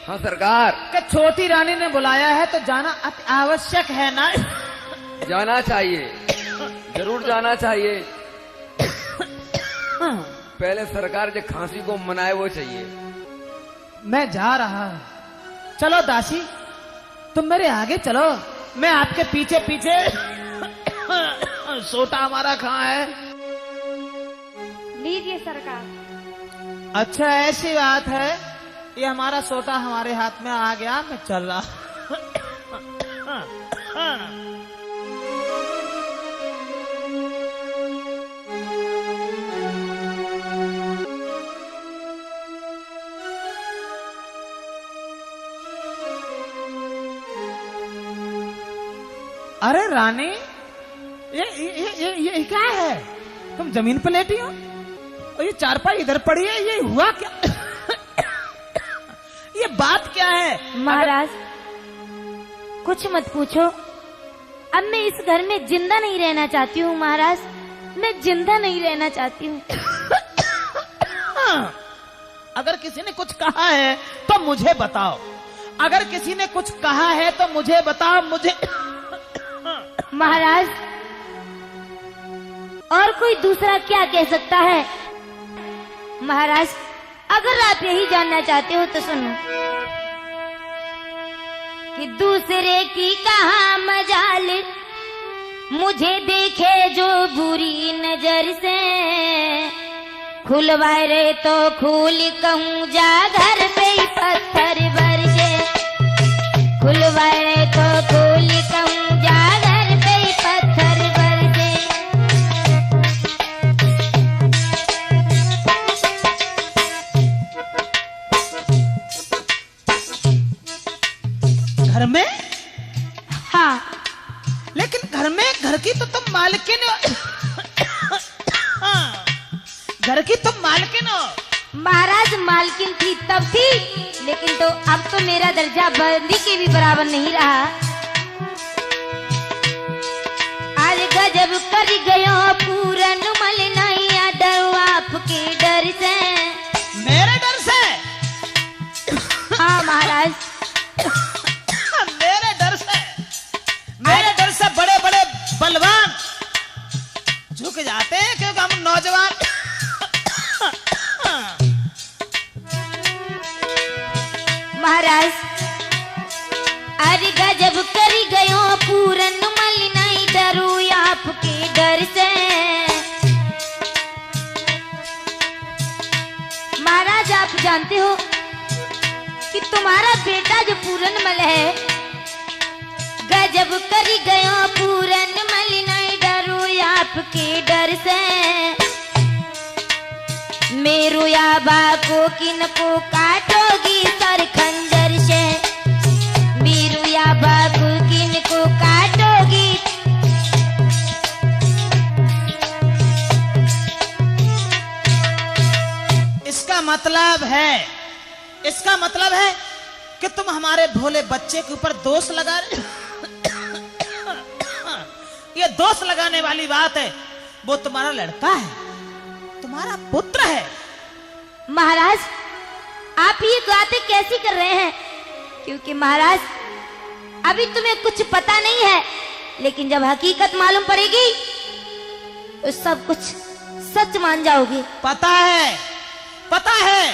हाँ सरकार। कि छोटी रानी ने बुलाया है तो जाना अति आवश्यक है ना? जाना चाहिए, जरूर जाना चाहिए। पहले सरकार जो खांसी को मनाए वो चाहिए। मैं जा रहा हूं। चलो दासी, तुम मेरे आगे चलो, मैं आपके पीछे पीछे। सोटा हमारा कहाँ है? लीजिए सरकार। अच्छा ऐसी बात है, ये हमारा सोटा हमारे हाथ में आ गया, मैं चल रहा। अरे रानी, ये क्या है? तुम जमीन पर लेटी हो और ये चारपाई इधर पड़ी है, ये हुआ क्या? ये बात क्या है? महाराज, कुछ मत पूछो, अब मैं इस घर में जिंदा नहीं रहना चाहती हूँ। महाराज, मैं जिंदा नहीं रहना चाहती हूँ। है तो मुझे बताओ, अगर किसी ने कुछ कहा है तो मुझे बताओ। मुझे महाराज और कोई दूसरा क्या कह सकता है? महाराज अगर आप यही जानना चाहते हो तो सुनो कि दूसरे की कहा मजाल, मुझे देखे जो बुरी नजर से, खुलवाए रे तो खुल कहूँ जा घर पे ही पत्थर बरसे, खुलवाए रे तो खुल कहूँ जा घर पे ही पत्थर बरसे। घर में? हाँ, लेकिन घर में, घर की तो तुम मालकिन हो। घर की तुम मालकिन हो। महाराज मालकिन थी तब थी, लेकिन तो अब तो मेरा दर्जा बंदी के भी बराबर नहीं रहा। आज गजब कर गयो पूरन मल नहीं डरो आपके डर से। मेरे डर से? हाँ महाराज, मेरे डर से? मेरे डर से बड़े बड़े बलवान झुक जाते हैं क्योंकि हम नौजवान। महाराज अरे गजब कर गयो पूरन मल नहीं डरू आपके डर से। महाराज आप जानते हो कि तुम्हारा बेटा जो पूरन मल है, गजब कर गयो पूरन मल नहीं डरू आपके डर से। मेरो याबा को किनको काटोगी सर खंजर से, मेरो याबा को किनको काटोगी। इसका मतलब है कि तुम हमारे भोले बच्चे के ऊपर दोष लगा रहे। ये दोष लगाने वाली बात है। वो तुम्हारा लड़का है, तुम्हारा पुत्र है। महाराज आप ये बातें कैसी कर रहे हैं? क्योंकि महाराज अभी तुम्हें कुछ पता नहीं है, लेकिन जब हकीकत मालूम पड़ेगी तो सब कुछ सच मान जाओगे। पता है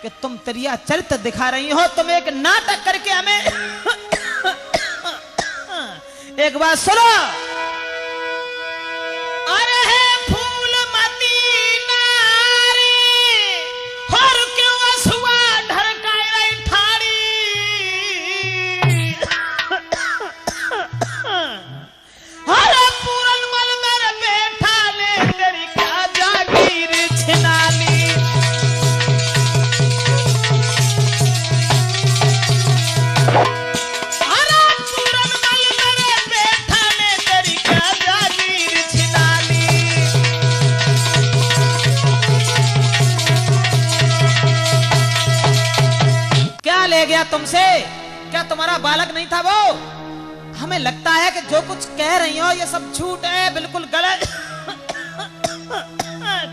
कि तुम तेरिया चरित्र दिखा रही हो। तुम एक नाटक करके हमें एक बात सुनो। अरे है फूलमती नारी और क्यों असुआ ढरकाई रही ठाड़ी। अरे पूरन मल मेरे बेटा ने तेरी क्या जागीर छिना ली। ले गया तुमसे? क्या तुम्हारा बालक नहीं था वो? हमें लगता है कि जो कुछ कह रही हो ये सब झूठ है, बिल्कुल गलत।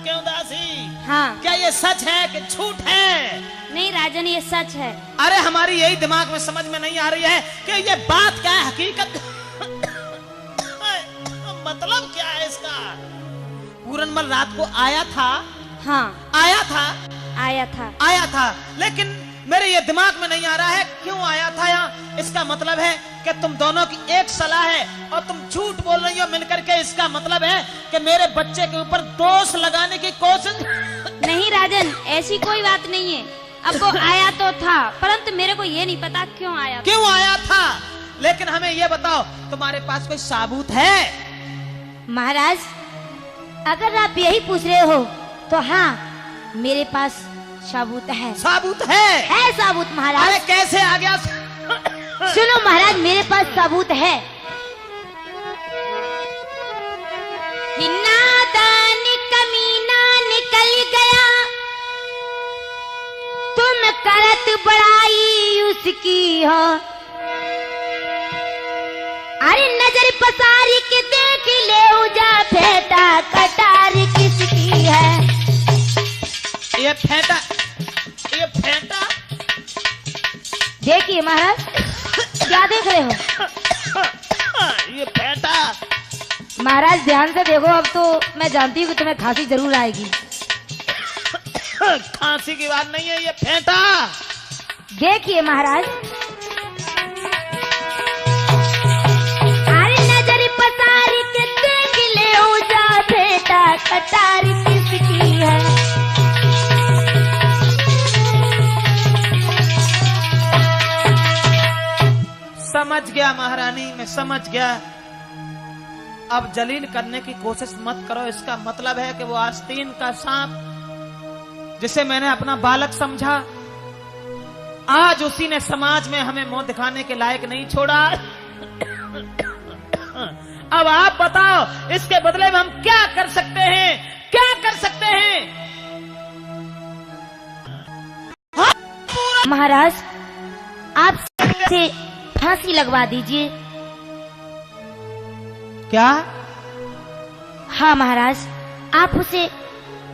क्यों दासी? हाँ। क्या ये सच है कि झूठ है? नहीं राजन ये सच है। अरे हमारी यही दिमाग में समझ में नहीं आ रही है कि ये बात क्या है, हकीकत मतलब क्या है इसका? पूरनमल रात को आया था? हाँ आया था, लेकिन मेरे ये दिमाग में नहीं आ रहा है क्यों आया था यहाँ। इसका मतलब है कि तुम दोनों की एक सलाह है और तुम झूठ बोल रही हो मिलकर के। इसका मतलब है कि मेरे बच्चे के ऊपर दोष लगाने की कोशिश। नहीं राजन, ऐसी कोई बात नहीं है। अब वो आया तो था, परंतु मेरे को ये नहीं पता क्यों आया था। लेकिन हमें ये बताओ, तुम्हारे पास कोई साबूत है? महाराज अगर आप यही पूछ रहे हो तो हाँ, मेरे पास साबूत है। साबूत है साबूत महाराज। अरे कैसे आ गया? सुनो महाराज, मेरे पास साबूत है। नादान कमीना निकल गया, तुम करत बड़ाई उसकी हो। अरे नजर पसारी के देख ले जा फेटा कटार किसकी है। ये फेंटा देखिए महाराज, क्या देख रहे हो? ये फेंटा। महाराज ध्यान से देखो, अब तो मैं जानती हूँ कि तुम्हें खांसी जरूर आएगी। खांसी की बात नहीं है, ये फेंटा। देखिए महाराज, अरे नजर पसारी के देख ले जा बेटा, कटारी किसकी है? समझ गया महारानी, मैं समझ गया। अब जलील करने की कोशिश मत करो। इसका मतलब है कि वो आस्तीन का सांप जिसे मैंने अपना बालक समझा, आज उसी ने समाज में हमें मुंह दिखाने के लायक नहीं छोड़ा। अब आप बताओ, इसके बदले में हम क्या कर सकते हैं? क्या कर सकते हैं? महाराज, आप से फांसी लगवा दीजिए। क्या? हाँ महाराज, आप उसे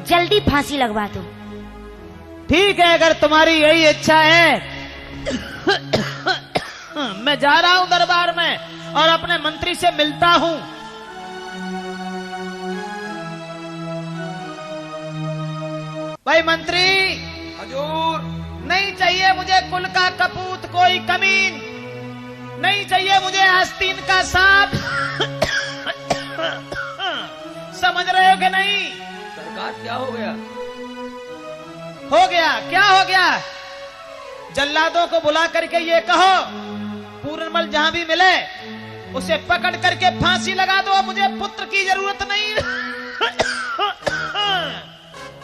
जल्दी फांसी लगवा दो। ठीक है, अगर तुम्हारी यही इच्छा है। मैं जा रहा हूं दरबार में और अपने मंत्री से मिलता हूं। भाई मंत्री, हजूर, नहीं चाहिए मुझे कुल का कपूत कोई कमीन, नहीं चाहिए मुझे आस्तीन का सांप। समझ रहे हो कि नहीं? सरकार क्या हो गया? हो गया, क्या हो गया? जल्लादों को बुला करके ये कहो, पूरनमल जहां भी मिले उसे पकड़ करके फांसी लगा दो। मुझे पुत्र की जरूरत नहीं।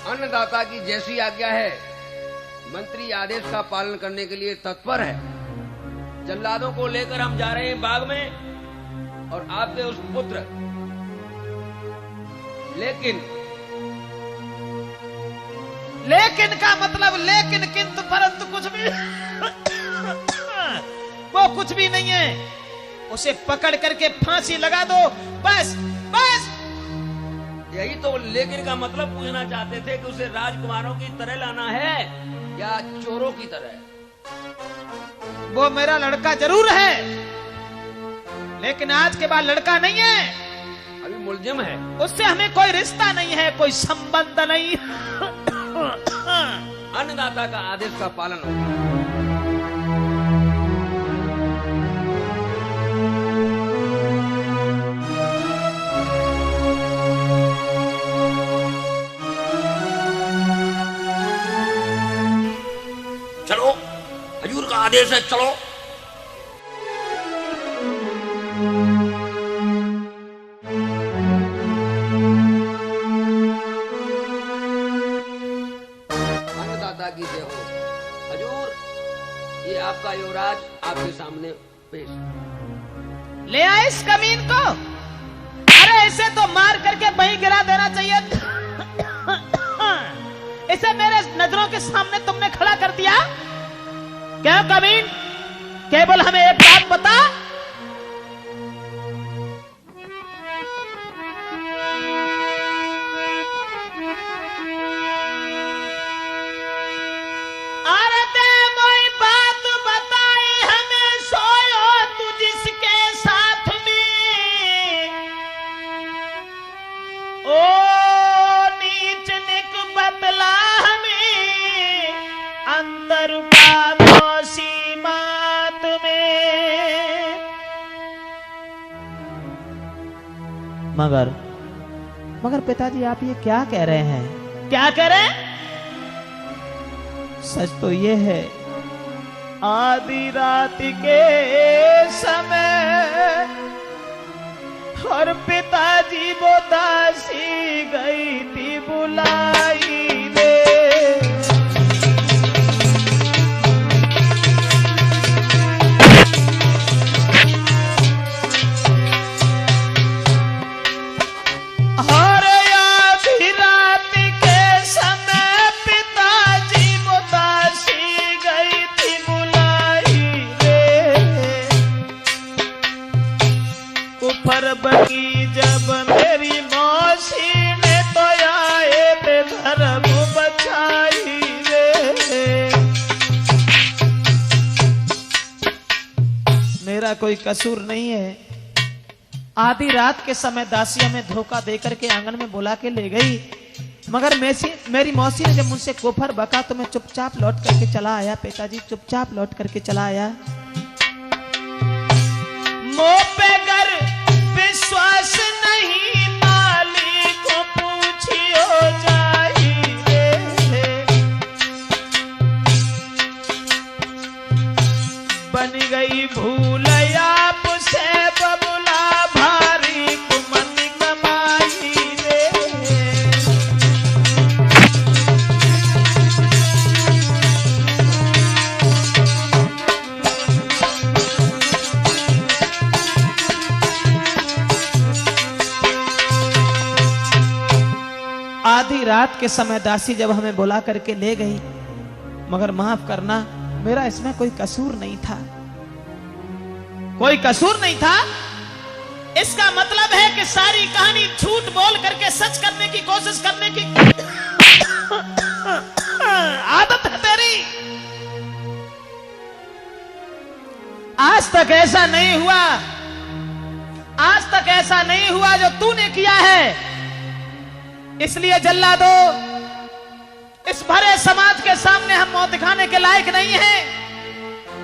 अन्नदाता की जैसी आज्ञा है, मंत्री आदेश का पालन करने के लिए तत्पर है। जल्लादों को लेकर हम जा रहे हैं बाग में, और आपके उस पुत्र, लेकिन का मतलब लेकिन, किंतु परंतु कुछ भी वो कुछ भी नहीं है। उसे पकड़ करके फांसी लगा दो, बस बस। यही तो लेकिन का मतलब पूछना चाहते थे कि उसे राजकुमारों की तरह लाना है या चोरों की तरह? वो मेरा लड़का जरूर है, लेकिन आज के बाद लड़का नहीं है। अभी मुलजिम है। उससे हमें कोई रिश्ता नहीं है, कोई संबंध नहीं। अन्नदाता का आदेश का पालन होगा। चलो, हजूर का आदेश है, चलो। अन्नदाता की जय हो। हजूर, ये आपका युवराज आपके सामने पेश। ले आए इस कमीन को। अरे इसे तो मार करके वहीं गिरा देना चाहिए। इसे मेरे नजरों के सामने तुमने खड़ा कर दिया। क्या कमीन, केवल हमें एक बात बता, अरे ते कोई बात बताई हमें, सोयो तू जिसके साथ में, ओ नीच निक बतला हमें, अंदर का सीमात में। मगर पिताजी, आप ये क्या कह रहे हैं? क्या कह रहे हैं? सच तो ये है, आधी रात के समय और पिताजी वो दासी गई थी बुलाई दे। बकी जब मेरी मौसी ने तो आए थे मेरा कोई कसूर नहीं है। आधी रात के समय दासी हमें धोखा देकर के आंगन में बुला के ले गई, मगर मेरी मौसी ने जब मुझसे कोफर बका तो मैं चुपचाप लौट करके चला आया। पिताजी चुपचाप लौट करके चला आया। मुंह पे कर विश्वास नहीं, मालिक को पूछियो चाहिए। बन गई भूल आपसे बबुला, भारी कुमन कमाई रे। आधी रात के समय दासी जब हमें बुला करके ले गई, मगर माफ करना मेरा इसमें कोई कसूर नहीं था, कोई कसूर नहीं था। इसका मतलब है कि सारी कहानी झूठ बोल करके सच करने की कोशिश करने की आदत है तेरी। आज तक ऐसा नहीं हुआ, आज तक ऐसा नहीं हुआ जो तूने किया है। इसलिए जल्लादो, इस भरे समाज के सामने हम मुंह दिखाने के लायक नहीं हैं।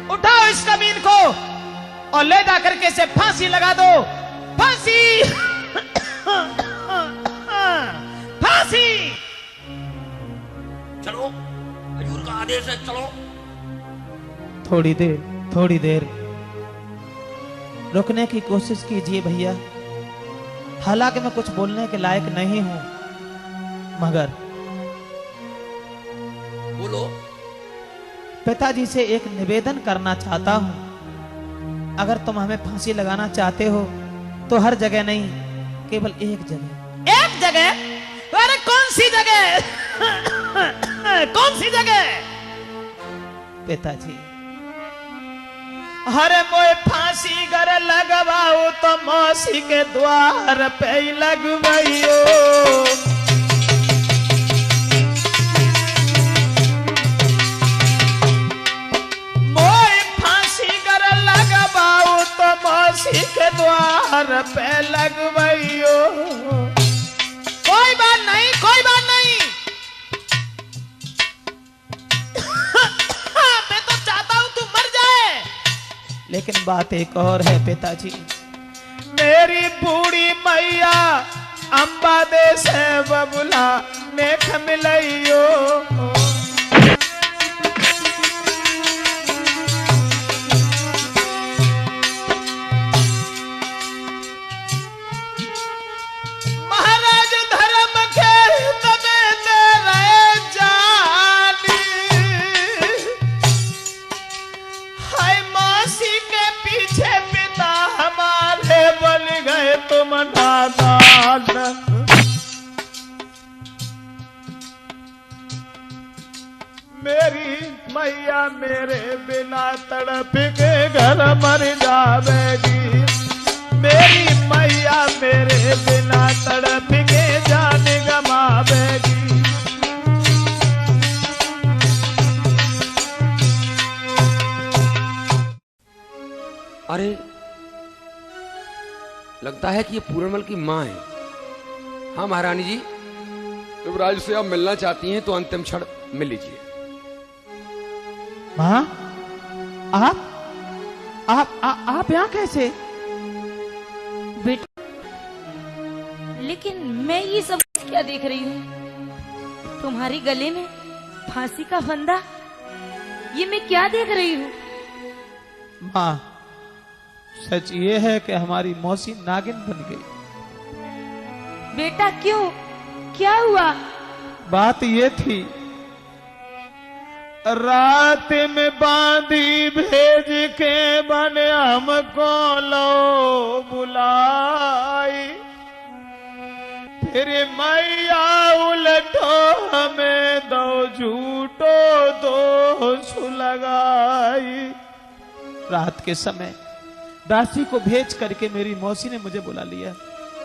उठाओ इस कमीन को और ले जा करके इसे फांसी लगा दो। फांसी फांसी। चलो, हजूर का आदेश है, चलो। थोड़ी देर रुकने की कोशिश कीजिए भैया। हालांकि मैं कुछ बोलने के लायक नहीं हूं, मगर बोलो। पिताजी से एक निवेदन करना चाहता हूं। अगर तुम हमें फांसी लगाना चाहते हो तो हर जगह नहीं, केवल एक जगह। एक जगह? अरे कौन सी जगह? कौन सी जगह? पिताजी, अरे मोए फांसी गर लगवाओ तो मौसी के द्वार पे ही लगवाइयो। मौसी के द्वार पे लगवाइयो। कोई बात नहीं, कोई बात नहीं। मैं तो चाहता हूं तू मर जाए, लेकिन बात एक और है पिताजी। मेरी बूढ़ी मैया अंबा दे से बबुला नेख मिलइयो। मेरी मैया मेरे बिना तड़प के घर मर जावेगी। मेरी मैया मेरे बिना तड़प के जान गमावेगी। अरे लगता है कि ये पूरनमल की माँ है। हाँ महारानी जी, युवराज से आप मिलना चाहती हैं तो अंतिम क्षण मिल लीजिए। माँ, आप यहाँ कैसे? बेटा, लेकिन मैं ये सब क्या देख रही हूँ? तुम्हारे गले में फांसी का फंदा, ये मैं क्या देख रही हूँ? माँ, सच ये है कि हमारी मौसी नागिन बन गई। बेटा क्यों, क्या हुआ? बात ये थी, रात में बांधी भेज के बन हमको लो बुलाई। फिर मैया उलटो हमें दो झूठो दोष लगाई। रात के समय दासी को भेज करके मेरी मौसी ने मुझे बुला लिया,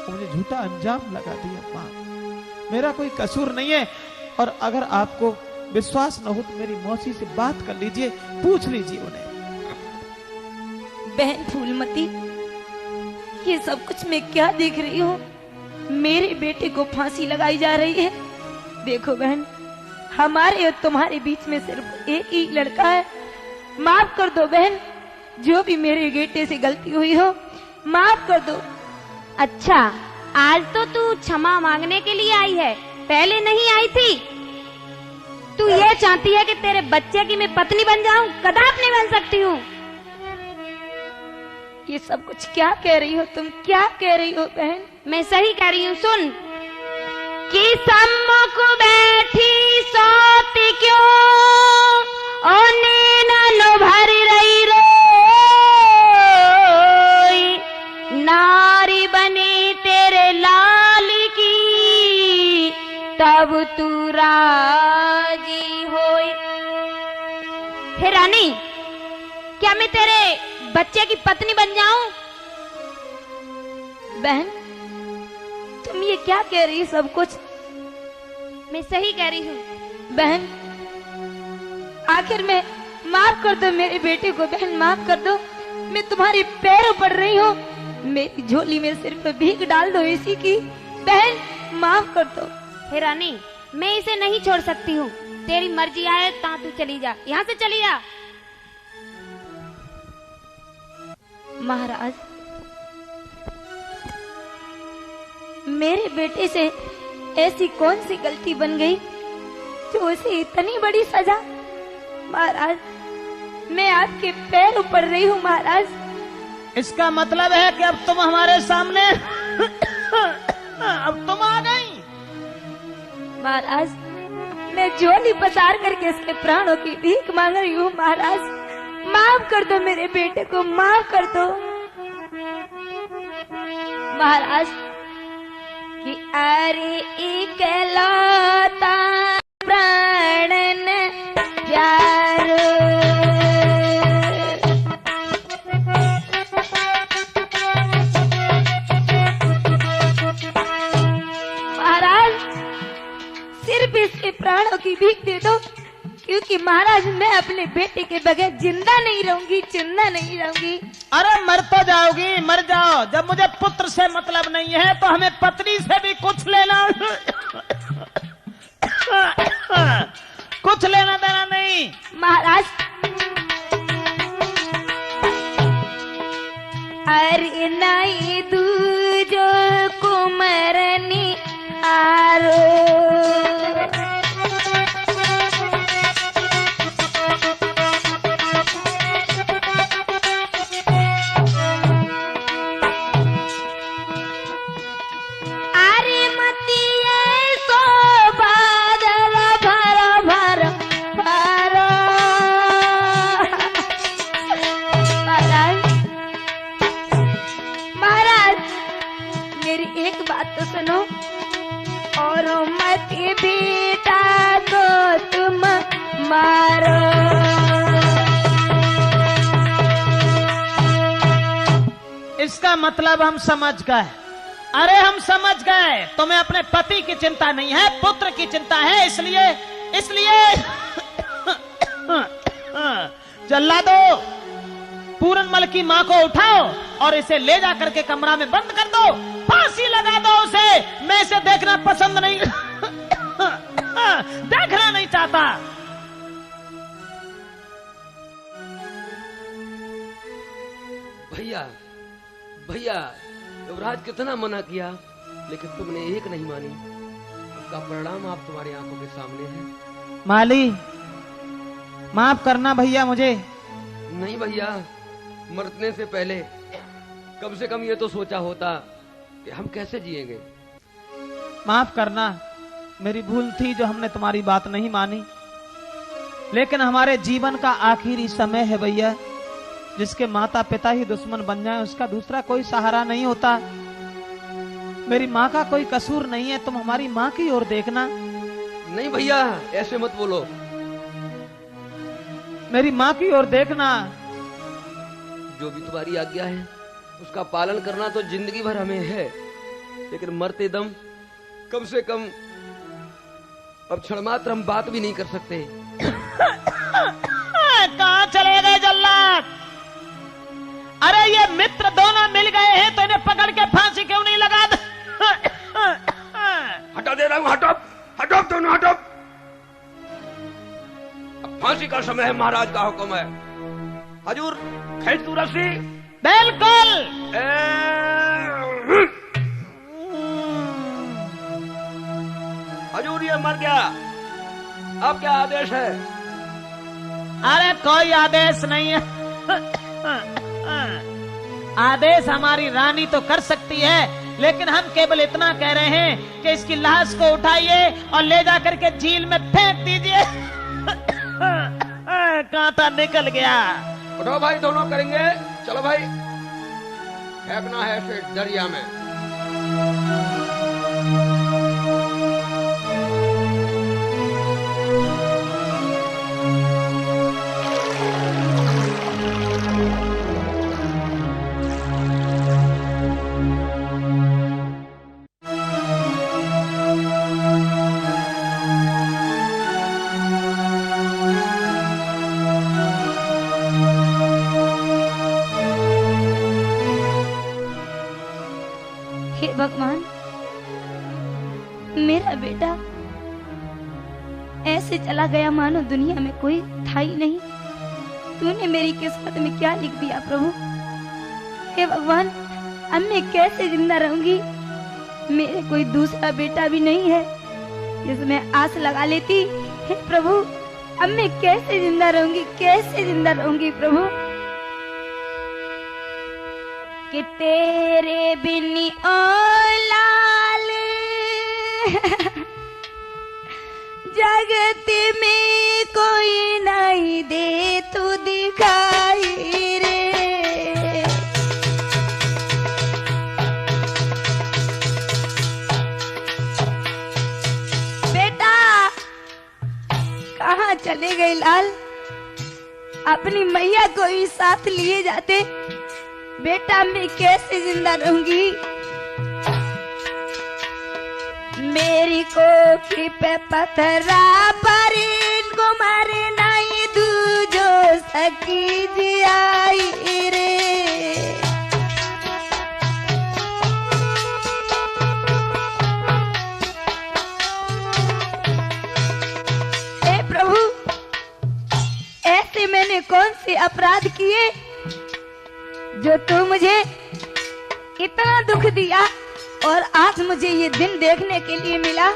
मुझे झूठा अंजाम लगा दिया। माँ, मेरा कोई कसूर नहीं है, और अगर आपको विश्वास न हो तो मेरी मौसी से बात कर लीजिए, पूछ लीजिए उन्हें। बहन फूलमती, ये सब कुछ मैं क्या देख रही हूँ? मेरे बेटे को फांसी लगाई जा रही है। देखो बहन, हमारे और तुम्हारे बीच में सिर्फ एक ही लड़का है। माफ कर दो बहन, जो भी मेरे बेटे से गलती हुई हो माफ कर दो। अच्छा, आज तो तू क्षमा मांगने के लिए आई है, पहले नहीं आई थी। तू ये चाहती है कि तेरे बच्चे की मैं पत्नी बन जाऊं? कदाप नहीं बन सकती हूँ। ये सब कुछ क्या कह रही हो तुम? क्या कह रही हो बहन? मैं सही कह रही हूँ, सुन। कि सम्मुख बैठी सोती क्यों ओ नैनन भरी रही रोई, नारी बनी तेरे लाल की तब तू राजी होई। हे रानी, क्या मैं तेरे बच्चे की पत्नी बन जाऊं? बहन, तुम ये क्या कह रही सब कुछ? मैं सही कह रही हूँ। बहन, आखिर में माफ कर दो मेरे बेटे को। बहन माफ कर दो, मैं तुम्हारे पैरों पड़ रही हूँ। मेरी झोली में सिर्फ भीख डाल दो इसी की। बहन माफ कर दो। हे रानी, मैं इसे नहीं छोड़ सकती हूँ। तेरी मर्जी आए ता तू चली जा, यहाँ से चली जा। महाराज, मेरे बेटे से ऐसी कौन सी गलती बन गई जो उसे इतनी बड़ी सजा? महाराज, मैं आपके पैर पड़ रही हूँ महाराज। इसका मतलब है कि अब तुम हमारे सामने अब तुम आ गई। महाराज, मैं झोली पसार करके इसके प्राणों की भीख मांग रही हूँ। महाराज माफ कर दो मेरे बेटे को, माफ कर दो। महाराज, कि अरे इकलौता प्राणन प्यारो, महाराज सिर्फ इसके प्राणों की भीख दे दो, क्योंकि महाराज मैं अपने बेटे के बगैर जिंदा नहीं रहूंगी, जिंदा नहीं रहूंगी। अरे मर तो जाओगी, मर जाओ। जब मुझे पुत्र से मतलब नहीं है तो हमें पत्नी से भी कुछ लेना कुछ लेना देना नहीं। महाराज, अरे नहीं दूजो कुमरनी आरो, बेटा को तुम मारो। इसका मतलब हम समझ गए। अरे हम समझ गए, तुम्हें अपने पति की चिंता नहीं है, पुत्र की चिंता है। इसलिए जल्लादो, पूरनमल की मां को उठाओ और इसे ले जा करके कमरा में बंद कर दो, फांसी लगा दो उसे। मैं इसे देखना पसंद नहीं देखना नहीं चाहता। भैया भैया, युवराज कितना मना किया, लेकिन तुमने एक नहीं मानी। उसका परिणाम आप तुम्हारी आंखों के सामने है। माली, माफ करना भैया मुझे। नहीं भैया, मरने से पहले कम से कम ये तो सोचा होता कि हम कैसे जिएंगे। माफ करना, मेरी भूल थी जो हमने तुम्हारी बात नहीं मानी। लेकिन हमारे जीवन का आखिरी समय है भैया। जिसके माता पिता ही दुश्मन बन जाए उसका दूसरा कोई सहारा नहीं होता। मेरी माँ का कोई कसूर नहीं है, तुम हमारी माँ की ओर देखना। नहीं भैया, ऐसे मत बोलो। मेरी माँ की ओर देखना। जो भी तुम्हारी आज्ञा है उसका पालन करना तो जिंदगी भर हमें है, लेकिन मरते दम कम से कम अब क्षण मात्र हम बात भी नहीं कर सकते। कहाँ चले गए जल्लाद? पकड़ के फांसी क्यों नहीं लगा दे? हटा दे रहा हूं, हटो हटो दोनों हटो। अब फांसी का समय है, महाराज का हुक्म है। हजूर खींच तू रस्सी। बिल्कुल। हजूर ये मर गया, अब क्या आदेश है? अरे कोई आदेश नहीं है। आदेश हमारी रानी तो कर सकती है, लेकिन हम केवल इतना कह रहे हैं कि इसकी लाश को उठाइए और ले जाकर के झील में फेंक दीजिए। कांटा निकल गया। उठो भाई, दोनों करेंगे। चलो भाई, फेंकना है इसे दरिया में। हे भगवान, मेरा बेटा ऐसे चला गया मानो दुनिया में कोई था ही नहीं। तूने मेरी किस्मत में क्या लिख दिया प्रभु? हे भगवान, अब मैं कैसे जिंदा रहूंगी? मेरे कोई दूसरा बेटा भी नहीं है जिसमें आस लगा लेती। हे प्रभु, अब मैं कैसे जिंदा रहूंगी, कैसे जिंदा रहूंगी प्रभु? कि तेरे बिन ओ लाल जगत में कोई नहीं दे तू दिखाई रे। बेटा कहाँ चले गए लाल? अपनी मैया को ही साथ लिए जाते। बेटा मैं कैसे जिंदा रहूंगी? मेरी कोखी पे पत्थरा पर इनको मारे नहीं दूजो सकी जियाई रे। हे प्रभु, ऐसे मैंने कौन से अपराध किए जो तू मुझे इतना दुख दिया और आज मुझे ये दिन देखने के लिए मिला?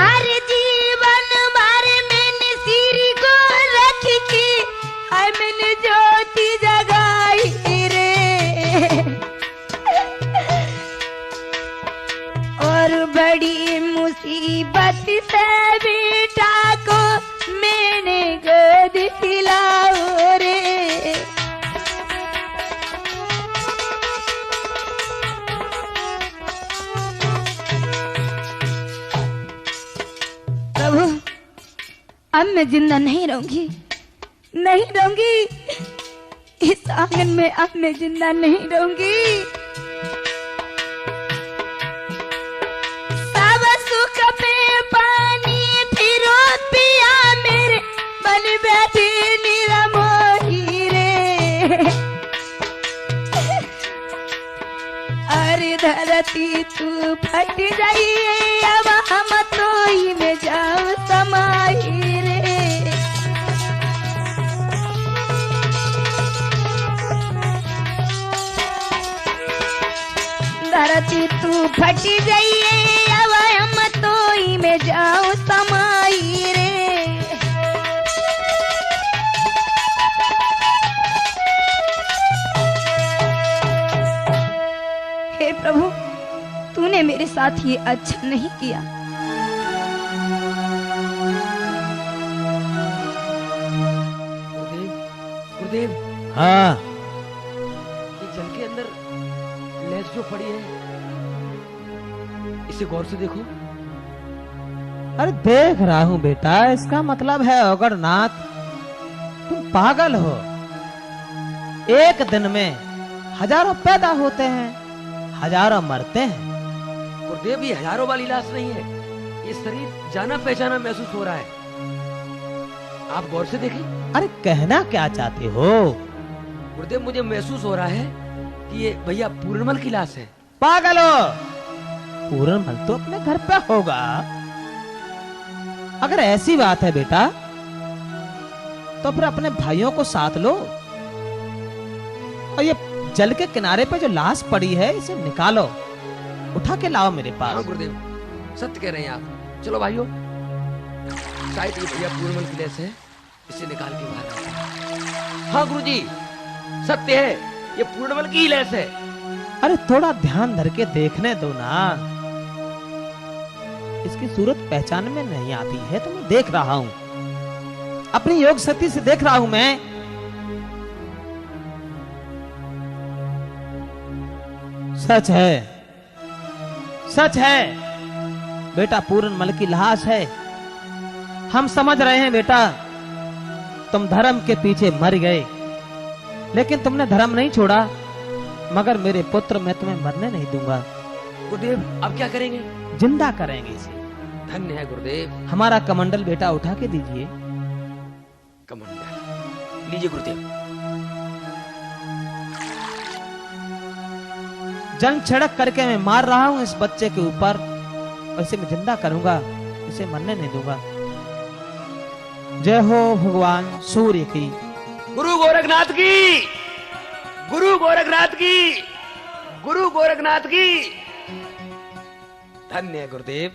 अरे जीवन मारे मैंने सिरी को रखी थी, आई मैंने ज्योति जगाई रे। और बड़ी मुसीबत से बेटा को मैंने गोद खिलाओ रे। प्रभु, अब मैं जिंदा नहीं रहूंगी, नहीं रहूंगी इस आंगन में। अब मैं जिंदा नहीं रहूंगी। सब सुख में पानी फिरो पिया मेरे मन बैठी निरमोही रे। अरे धरती तू फट जाइए, अब हम तो ही में जाओ समाई रे। धरती तू फट जाइए, अब हम तो ही में जाओ समाई रे। हे प्रभु, तूने मेरे साथ ये अच्छा नहीं किया। गुरुदेव, हाँ, ये जल के अंदर लैस जो पड़ी है, इसे गौर से देखो। अरे देख रहा हूँ बेटा, इसका मतलब है अगरनाथ तुम पागल हो। एक दिन में हजारों पैदा होते हैं, हजारों मरते हैं। गुरुदेव, ये हजारों वाली लाश नहीं है, ये शरीर जाना पहचाना महसूस हो रहा है। आप गौर से देखें। अरे कहना क्या चाहते हो? गुरुदेव मुझे महसूस हो रहा है कि ये भैया पूर्णमल की लाश है। पागल हो, पूरनमल तो अपने घर पे होगा। अगर ऐसी बात है बेटा तो फिर अपने भाइयों को साथ लो और ये जल के किनारे पे जो लाश पड़ी है इसे निकालो, उठा के लाओ मेरे हाँ पास। गुरुदेव सत्य कह रहे हैं आप। चलो भाइयों, शायद ये भैया पूर्णमल की लाश है, इसे निकाल के बाहर लाओ। हाँ गुरुजी सत्य है, ये पूर्णमल की ही लाश है। अरे थोड़ा ध्यान धर के देखने दो ना, इसकी सूरत पहचान में नहीं आती है तो मैं देख रहा हूं, अपनी योग शक्ति से देख रहा हूं मैं। सच है, सच है बेटा, पूरनमल की लाश है। हम समझ रहे हैं बेटा, तुम धर्म के पीछे मर गए, लेकिन तुमने धर्म नहीं छोड़ा। मगर मेरे पुत्र, मैं तुम्हें मरने नहीं दूंगा। गुरुदेव अब क्या करेंगे? जिंदा करेंगे इसे। धन्य है गुरुदेव। हमारा कमंडल बेटा उठा के दीजिए। कमंडल लीजिए गुरुदेव। जंग छिड़क करके मैं मार रहा हूं इस बच्चे के ऊपर, और इसे मैं जिंदा करूंगा, इसे मरने नहीं दूंगा। जय हो भगवान सूर्य की। गुरु गोरखनाथ की, गुरु गोरखनाथ की, गुरु गोरखनाथ की। धन्य है गुरुदेव।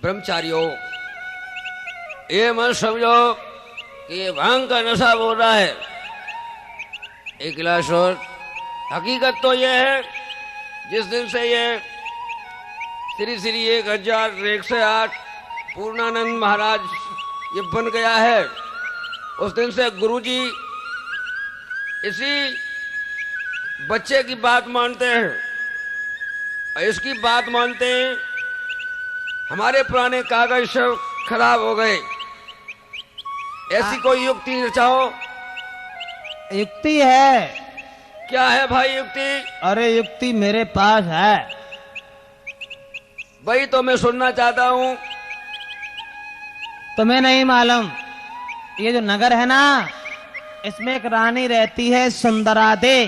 ब्रह्मचारियों, ये मत समझो कि ये भांग का नशा बोल रहा है। एक गिलास और। हकीकत तो यह है, जिस दिन से ये श्री श्री 1001 पूर्णानंद महाराज ये बन गया है, उस दिन से गुरुजी इसी बच्चे की बात मानते हैं और इसकी बात मानते हैं। हमारे पुराने कागज सब खराब हो गए। ऐसी कोई युक्ति रचाओ। युक्ति है। क्या है भाई युक्ति? अरे युक्ति मेरे पास है। वही तो मैं सुनना चाहता हूं। तुम्हें नहीं मालूम, ये जो नगर है ना, इसमें एक रानी रहती है सुंदरादे।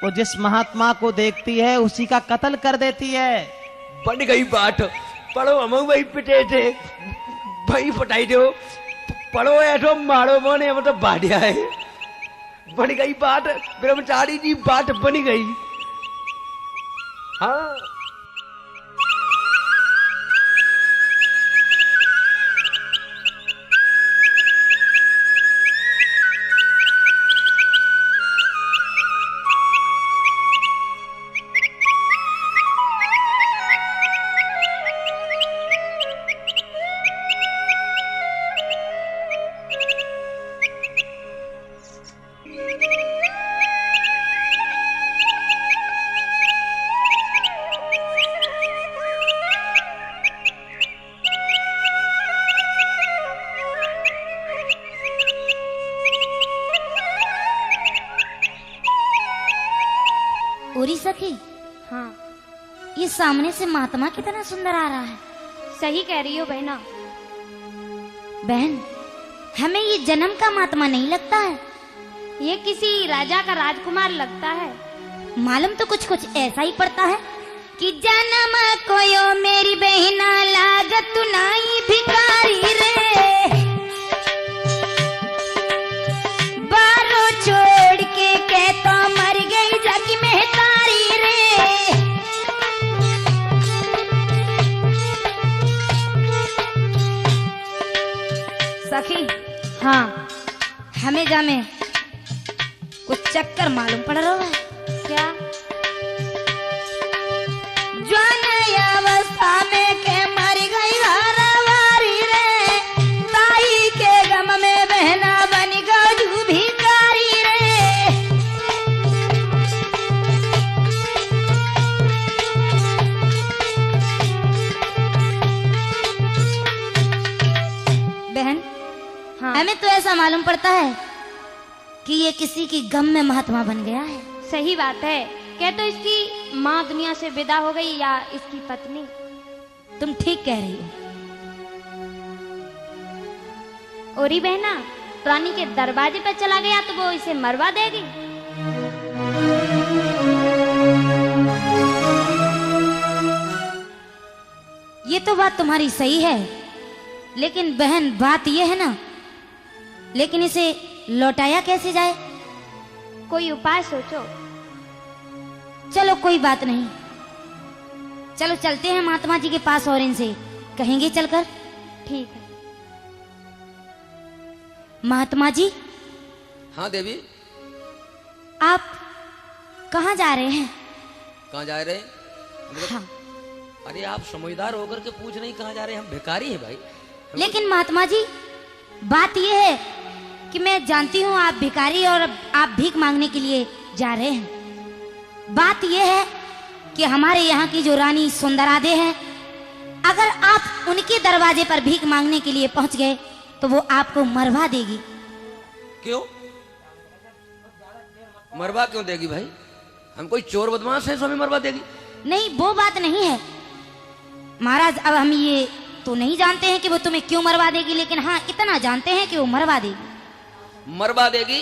वो जिस महात्मा को देखती है उसी का कत्ल कर देती है। बन गई बात। पढ़ो हम वही पिटे थे, वही पटाई दो। पढ़ो ऐठो मारो बोने मतलब बाढ़िया है। बन गई बात, ब्रह्मचारी जी बात बन गई। हाँ पूरी सखी, हाँ ये सामने से महात्मा कितना सुंदर आ रहा है। सही कह रही हो बहना। बहन, हमें ये जन्म का महात्मा नहीं लगता है। ये किसी राजा का राजकुमार लगता है। मालूम तो कुछ कुछ ऐसा ही पड़ता है कि जन्म कोयो मेरी बहना लागत नाई भिखारी रे, बारो छोड़ के कहता मर गई जाकी मेहतारी रे। सखी, हाँ हमें जामे कुछ चक्कर मालूम पड़ रहा है। क्या? जवान अवस्था में के मर गई घरवारी रे, ताई के गम में बहना बन गई भिखारी रे। बहन, हाँ हमें तो ऐसा मालूम पड़ता है कि ये किसी की गम में महात्मा बन गया है। सही बात है। क्या तो इसकी माँ दुनिया से विदा हो गई या इसकी पत्नी? तुम ठीक कह रही हो। ओरी बहना, रानी के दरवाजे पर चला गया तो वो इसे मरवा देगी। ये तो बात तुम्हारी सही है, लेकिन बहन बात ये है ना, लेकिन इसे लौटाया कैसे जाए? कोई उपाय सोचो। चलो कोई बात नहीं, चलो चलते हैं महात्मा जी के पास और इनसे कहेंगे चलकर। ठीक है। महात्मा जी, हाँ देवी, आप कहाँ जा रहे हैं? कहाँ जा रहे हैं? हाँ, अरे आप समझदार होकर के पूछ नहीं कहाँ जा रहे हैं, हम भिखारी हैं भाई। लेकिन महात्मा जी बात यह है कि मैं जानती हूँ आप भिखारी और आप भीख मांगने के लिए जा रहे हैं। बात यह है कि हमारे यहाँ की जो रानी सुंदरादे हैं, अगर आप उनके दरवाजे पर भीख मांगने के लिए पहुंच गए तो वो आपको मरवा देगी। क्यों मरवा क्यों देगी भाई? हम कोई चोर बदमाश है, हमें मरवा देगी? नहीं, वो बात नहीं है महाराज। अब हम ये तो नहीं जानते हैं कि वो तुम्हें क्यों मरवा देगी, लेकिन हाँ इतना जानते हैं कि वो मरवा देगी। मरवा देगी?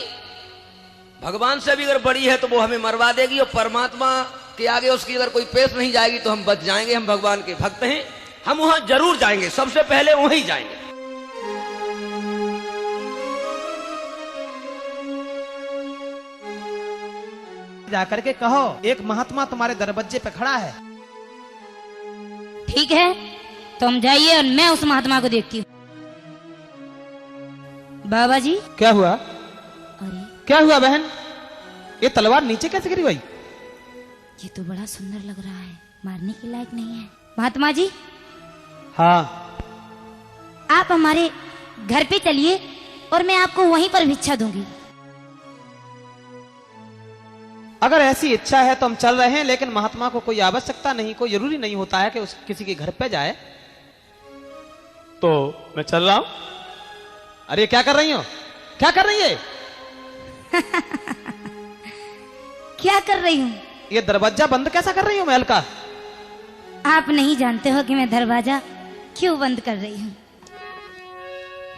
भगवान से भी अगर बड़ी है तो वो हमें मरवा देगी, और परमात्मा के आगे उसकी अगर कोई पेश नहीं जाएगी तो हम बच जाएंगे। हम भगवान के भक्त हैं, हम वहां जरूर जाएंगे, सबसे पहले वहीं जाएंगे। जाकर के कहो एक महात्मा तुम्हारे दरवाजे पे खड़ा है। ठीक है, तुम जाइए और मैं उस महात्मा को देखती हूँ। बाबा जी। क्या हुआ? अरे क्या हुआ बहन? ये तलवार नीचे कैसे गिरी भाई? ये तो बड़ा सुंदर लग रहा है, मारने के लायक नहीं है। महात्मा जी, हाँ, आप हमारे घर पे चलिए और मैं आपको वहीं पर भिक्षा दूंगी। अगर ऐसी इच्छा है तो हम चल रहे हैं, लेकिन महात्मा को कोई आवश्यकता नहीं, कोई जरूरी नहीं होता है कि उस किसी के घर पे जाए। तो मैं चल रहा हूं। अरे क्या कर रही हो? क्या कर रही है? क्या कर रही हूँ? ये दरवाजा बंद कैसा कर रही हो महल का? आप नहीं जानते हो कि मैं दरवाजा क्यों बंद कर रही हूँ?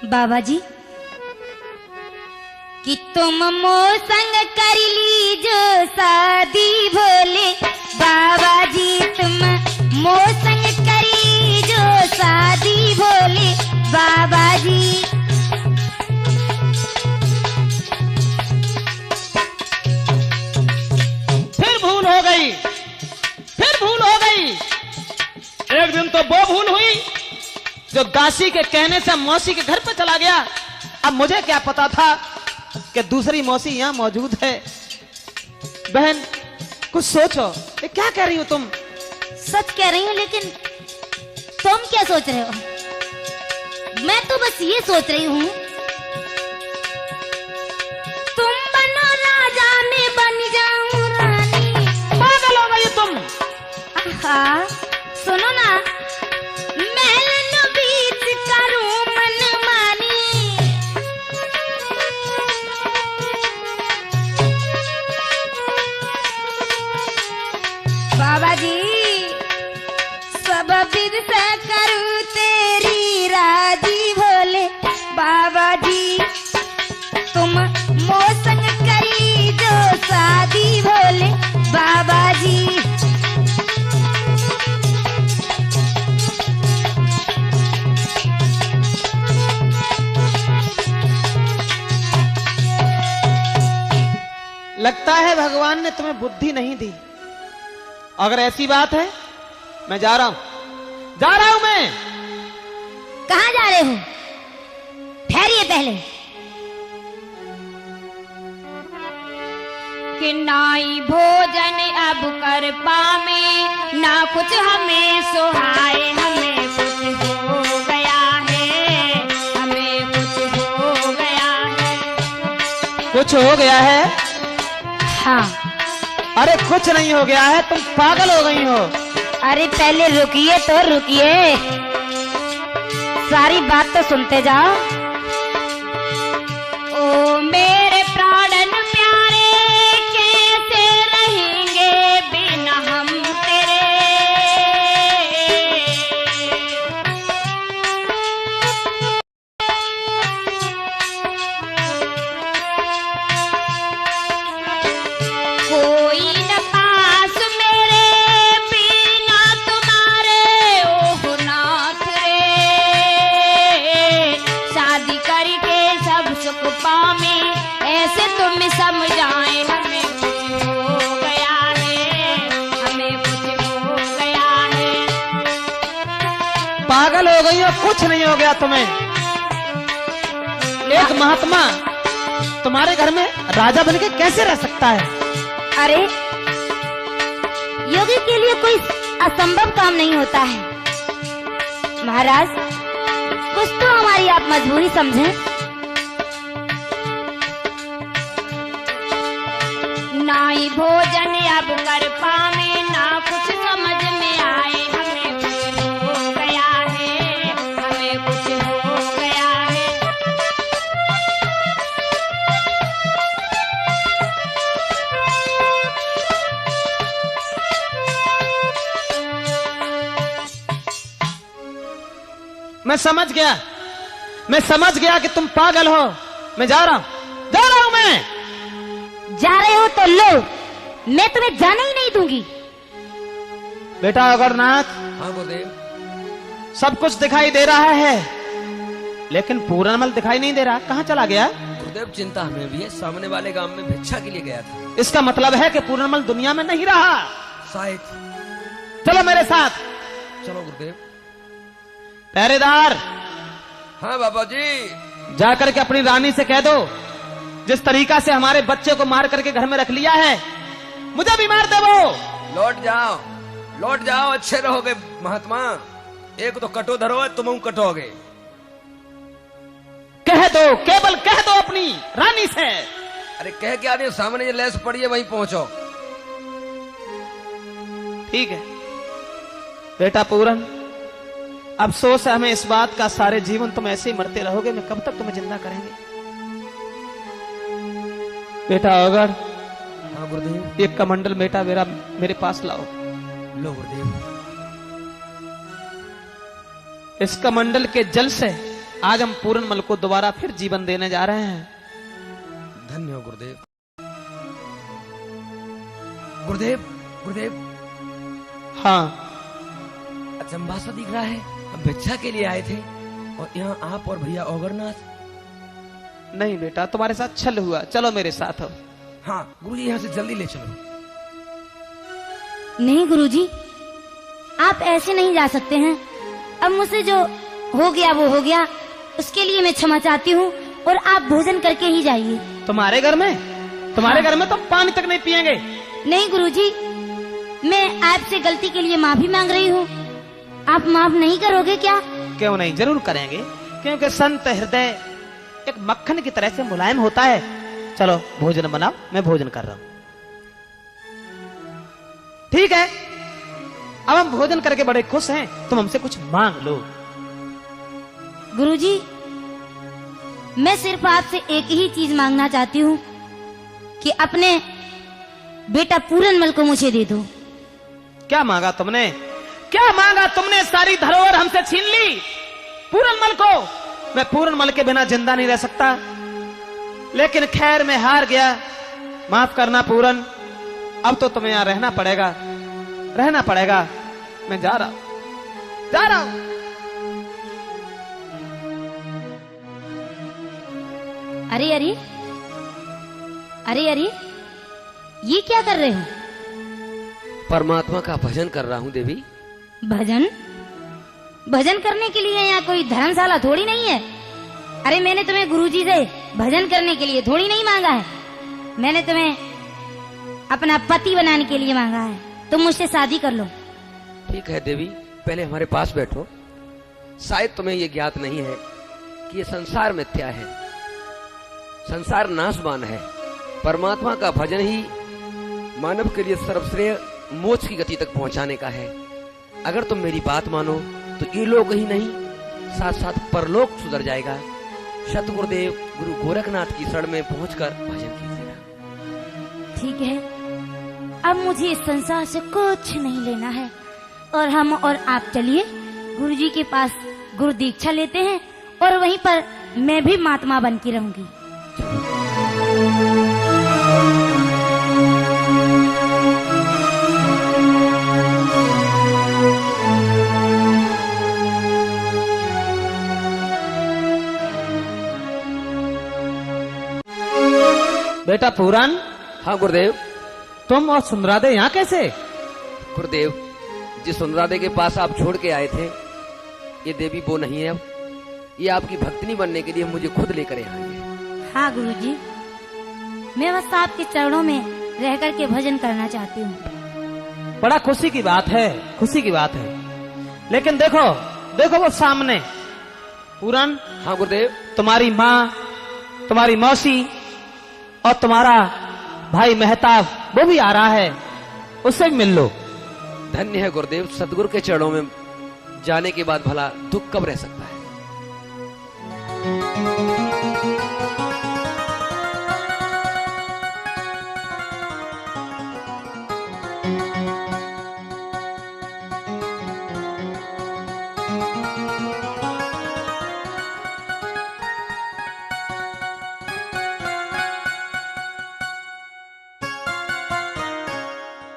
बाबा जी, कि तुम मो संग कर ली जो शादी भोले। बाबा जी, तुम मो संग करी जो शादी भोले। बाबा जी, फिर भूल हो गई, फिर भूल हो गई। एक दिन तो वो भूल हुई जो दासी के कहने से मौसी के घर पर चला गया। अब मुझे क्या पता था कि दूसरी मौसी यहाँ मौजूद है। बहन कुछ सोचो, ये क्या कह रही हो तुम? सच कह रही हूँ, लेकिन तुम क्या सोच रहे हो? मैं तो बस ये सोच रही हूँ, तुम बनो राजा, मैं बन जाऊं रानी। पागल हो गई तुम? हाँ, सुनो ना, महल बीच करूं मनमानी। बाबा जी, सब विध से करूं तेरी राजी भोले। बाबा जी, तुम मोसंग करी जो शादी भोले। बाबा जी, लगता है भगवान ने तुम्हें बुद्धि नहीं दी। अगर ऐसी बात है, मैं जा रहा हूं, जा रहा हूं मैं। कहाँ जा रहे हो? ठहरिए पहले। कि नाई भोजन अब कर पावे, ना कुछ हमें सुहाए, हमें कुछ हो गया है, हमें कुछ हो गया है। कुछ हो गया है? हाँ। अरे कुछ नहीं हो गया है, तुम पागल हो गई हो। अरे पहले रुकिए तो रुकिए, सारी बात तो सुनते जाओ। ओ मेरे प्राणन प्यारे, कैसे रहेंगे पावे, ऐसे तुम समझाए हमें कुछ हो गया है, हमें कुछ हो गया है। पागल हो गई हो, कुछ नहीं हो गया तुम्हें। एक महात्मा तुम्हारे घर में राजा बनके कैसे रह सकता है? अरे योगी के लिए कोई असंभव काम नहीं होता है महाराज, कुछ तो हमारी आप मजबूरी समझें। ना ही भोजन अब कर पावे, ना कुछ समझ में आए, हमें कुछ हो गया है, हमें कुछ हो गया है। मैं समझ गया कि तुम पागल हो। मैं जा रहा हूं मैं। जा रहे हो तो लो, मैं तुम्हें जाने ही नहीं दूंगी। बेटा अगरनाथ, हाँ गुरुदेव। सब कुछ दिखाई दे रहा है, लेकिन पूरनमल दिखाई नहीं दे रहा। कहाँ चला गया? गुरुदेव चिंता हमें भी है, सामने वाले गांव में भिक्षा के लिए गया था। इसका मतलब है कि पूरनमल दुनिया में नहीं रहा। शायद। चलो मेरे साथ। चलो गुरुदेव। पहरेदार, हाँ बाबा जी। जाकर के अपनी रानी से कह दो, जिस तरीका से हमारे बच्चे को मार करके घर में रख लिया है, मुझे भी मार दे वो। लौट जाओ, अच्छे रहोगे महात्मा। एक तो कटो धरो, तुम कटोगे। कह दो, केवल कह दो अपनी रानी से। अरे कह क्या नहीं, सामने जो लैस पड़ी है वहीं पहुंचो। ठीक है बेटा पूरन, अफसोस है हमें इस बात का, सारे जीवन तुम ऐसे ही मरते रहोगे। मैं कब तक तुम्हें जिंदा करेंगे? बेटा अगर हाँ गुरुदेव। एक कमंडल बेटा मेरे पास लाओ। लो गुरुदेव। इस कमंडल के जल से आज हम पूरनमल को दोबारा फिर जीवन देने जा रहे हैं। धन्य हो गुरुदेव। गुरुदेव। हाँ। अचंभा सा दिख रहा है, हम भिक्षा के लिए आए थे और यहाँ आप और भैया ओगरनाथ। नहीं बेटा, तुम्हारे साथ छल हुआ। चलो मेरे साथ हो। हाँ गुरुजी, यहाँ से जल्दी ले चलो। नहीं गुरुजी, आप ऐसे नहीं जा सकते हैं। अब मुझसे जो हो गया वो हो गया, उसके लिए मैं क्षमा चाहती हूँ और आप भोजन करके ही जाइए। तुम्हारे घर में तो पानी तक नहीं पिएंगे। नहीं गुरुजी, मैं आपसे गलती के लिए माफी मांग रही हूँ, आप माफ नहीं करोगे क्या? क्यों नहीं, जरूर करेंगे, क्योंकि संत हृदय एक मक्खन की तरह से मुलायम होता है। चलो भोजन बनाओ, मैं भोजन कर रहा हूं। ठीक है, अब हम भोजन करके बड़े खुश हैं, तुम हमसे कुछ मांग लो। गुरुजी, मैं सिर्फ आपसे एक ही चीज मांगना चाहती हूँ कि अपने बेटा पूरनमल को मुझे दे दो। क्या मांगा तुमने? सारी धरोहर हमसे छीन ली। पूरनमल को, मैं पूरनमल के बिना जिंदा नहीं रह सकता, लेकिन खैर मैं हार गया। माफ करना पूरन, अब तो तुम्हें यहां रहना पड़ेगा। मैं जा रहा हूं। अरे, ये क्या कर रहे हो? परमात्मा का भजन कर रहा हूँ देवी। भजन करने के लिए यहाँ कोई धर्मशाला थोड़ी नहीं है। अरे मैंने तुम्हें गुरुजी से भजन करने के लिए थोड़ी नहीं मांगा है, मैंने तुम्हें अपना पति बनाने के लिए मांगा है। तुम मुझसे शादी कर लो। ठीक है देवी, पहले हमारे पास बैठो। शायद तुम्हें ये ज्ञात नहीं है कि ये संसार मिथ्या है, संसार नाशवान है। परमात्मा का भजन ही मानव के लिए सर्वश्रेय मोक्ष की गति तक पहुंचाने का है। अगर तुम मेरी बात मानो तो ये लोक ही नहीं, साथ साथ परलोक सुधर जाएगा। सतगुरुदेव गुरु गोरखनाथ की शरण में पहुंचकर भजन कीजिएगा। ठीक है, अब मुझे इस संसार से कुछ नहीं लेना है और हम और आप चलिए गुरुजी के पास गुरु दीक्षा लेते हैं और वहीं पर मैं भी महात्मा बन के रहूंगी। बेटा पूरन, हाँ गुरुदेव। तुम और सुंदरादे यहाँ कैसे? गुरुदेव, जिस सुंदरादे के पास आप छोड़ के आए थे, ये देवी वो नहीं है। अब ये आपकी भक्तनी बनने के लिए मुझे खुद लेकर यहाँ आई है। हाँ गुरुजी, मैं बस आपके चरणों में रह कर के भजन करना चाहती हूँ। बड़ा खुशी की बात है, खुशी की बात है। लेकिन देखो देखो वो सामने पूरन, हाँ गुरुदेव। तुम्हारी माँ, तुम्हारी मौसी और तुम्हारा भाई मेहताब वो भी आ रहा है, उससे भी मिल लो। धन्य है गुरुदेव, सदगुरु के चरणों में जाने के बाद भला दुख कब रह सकता है।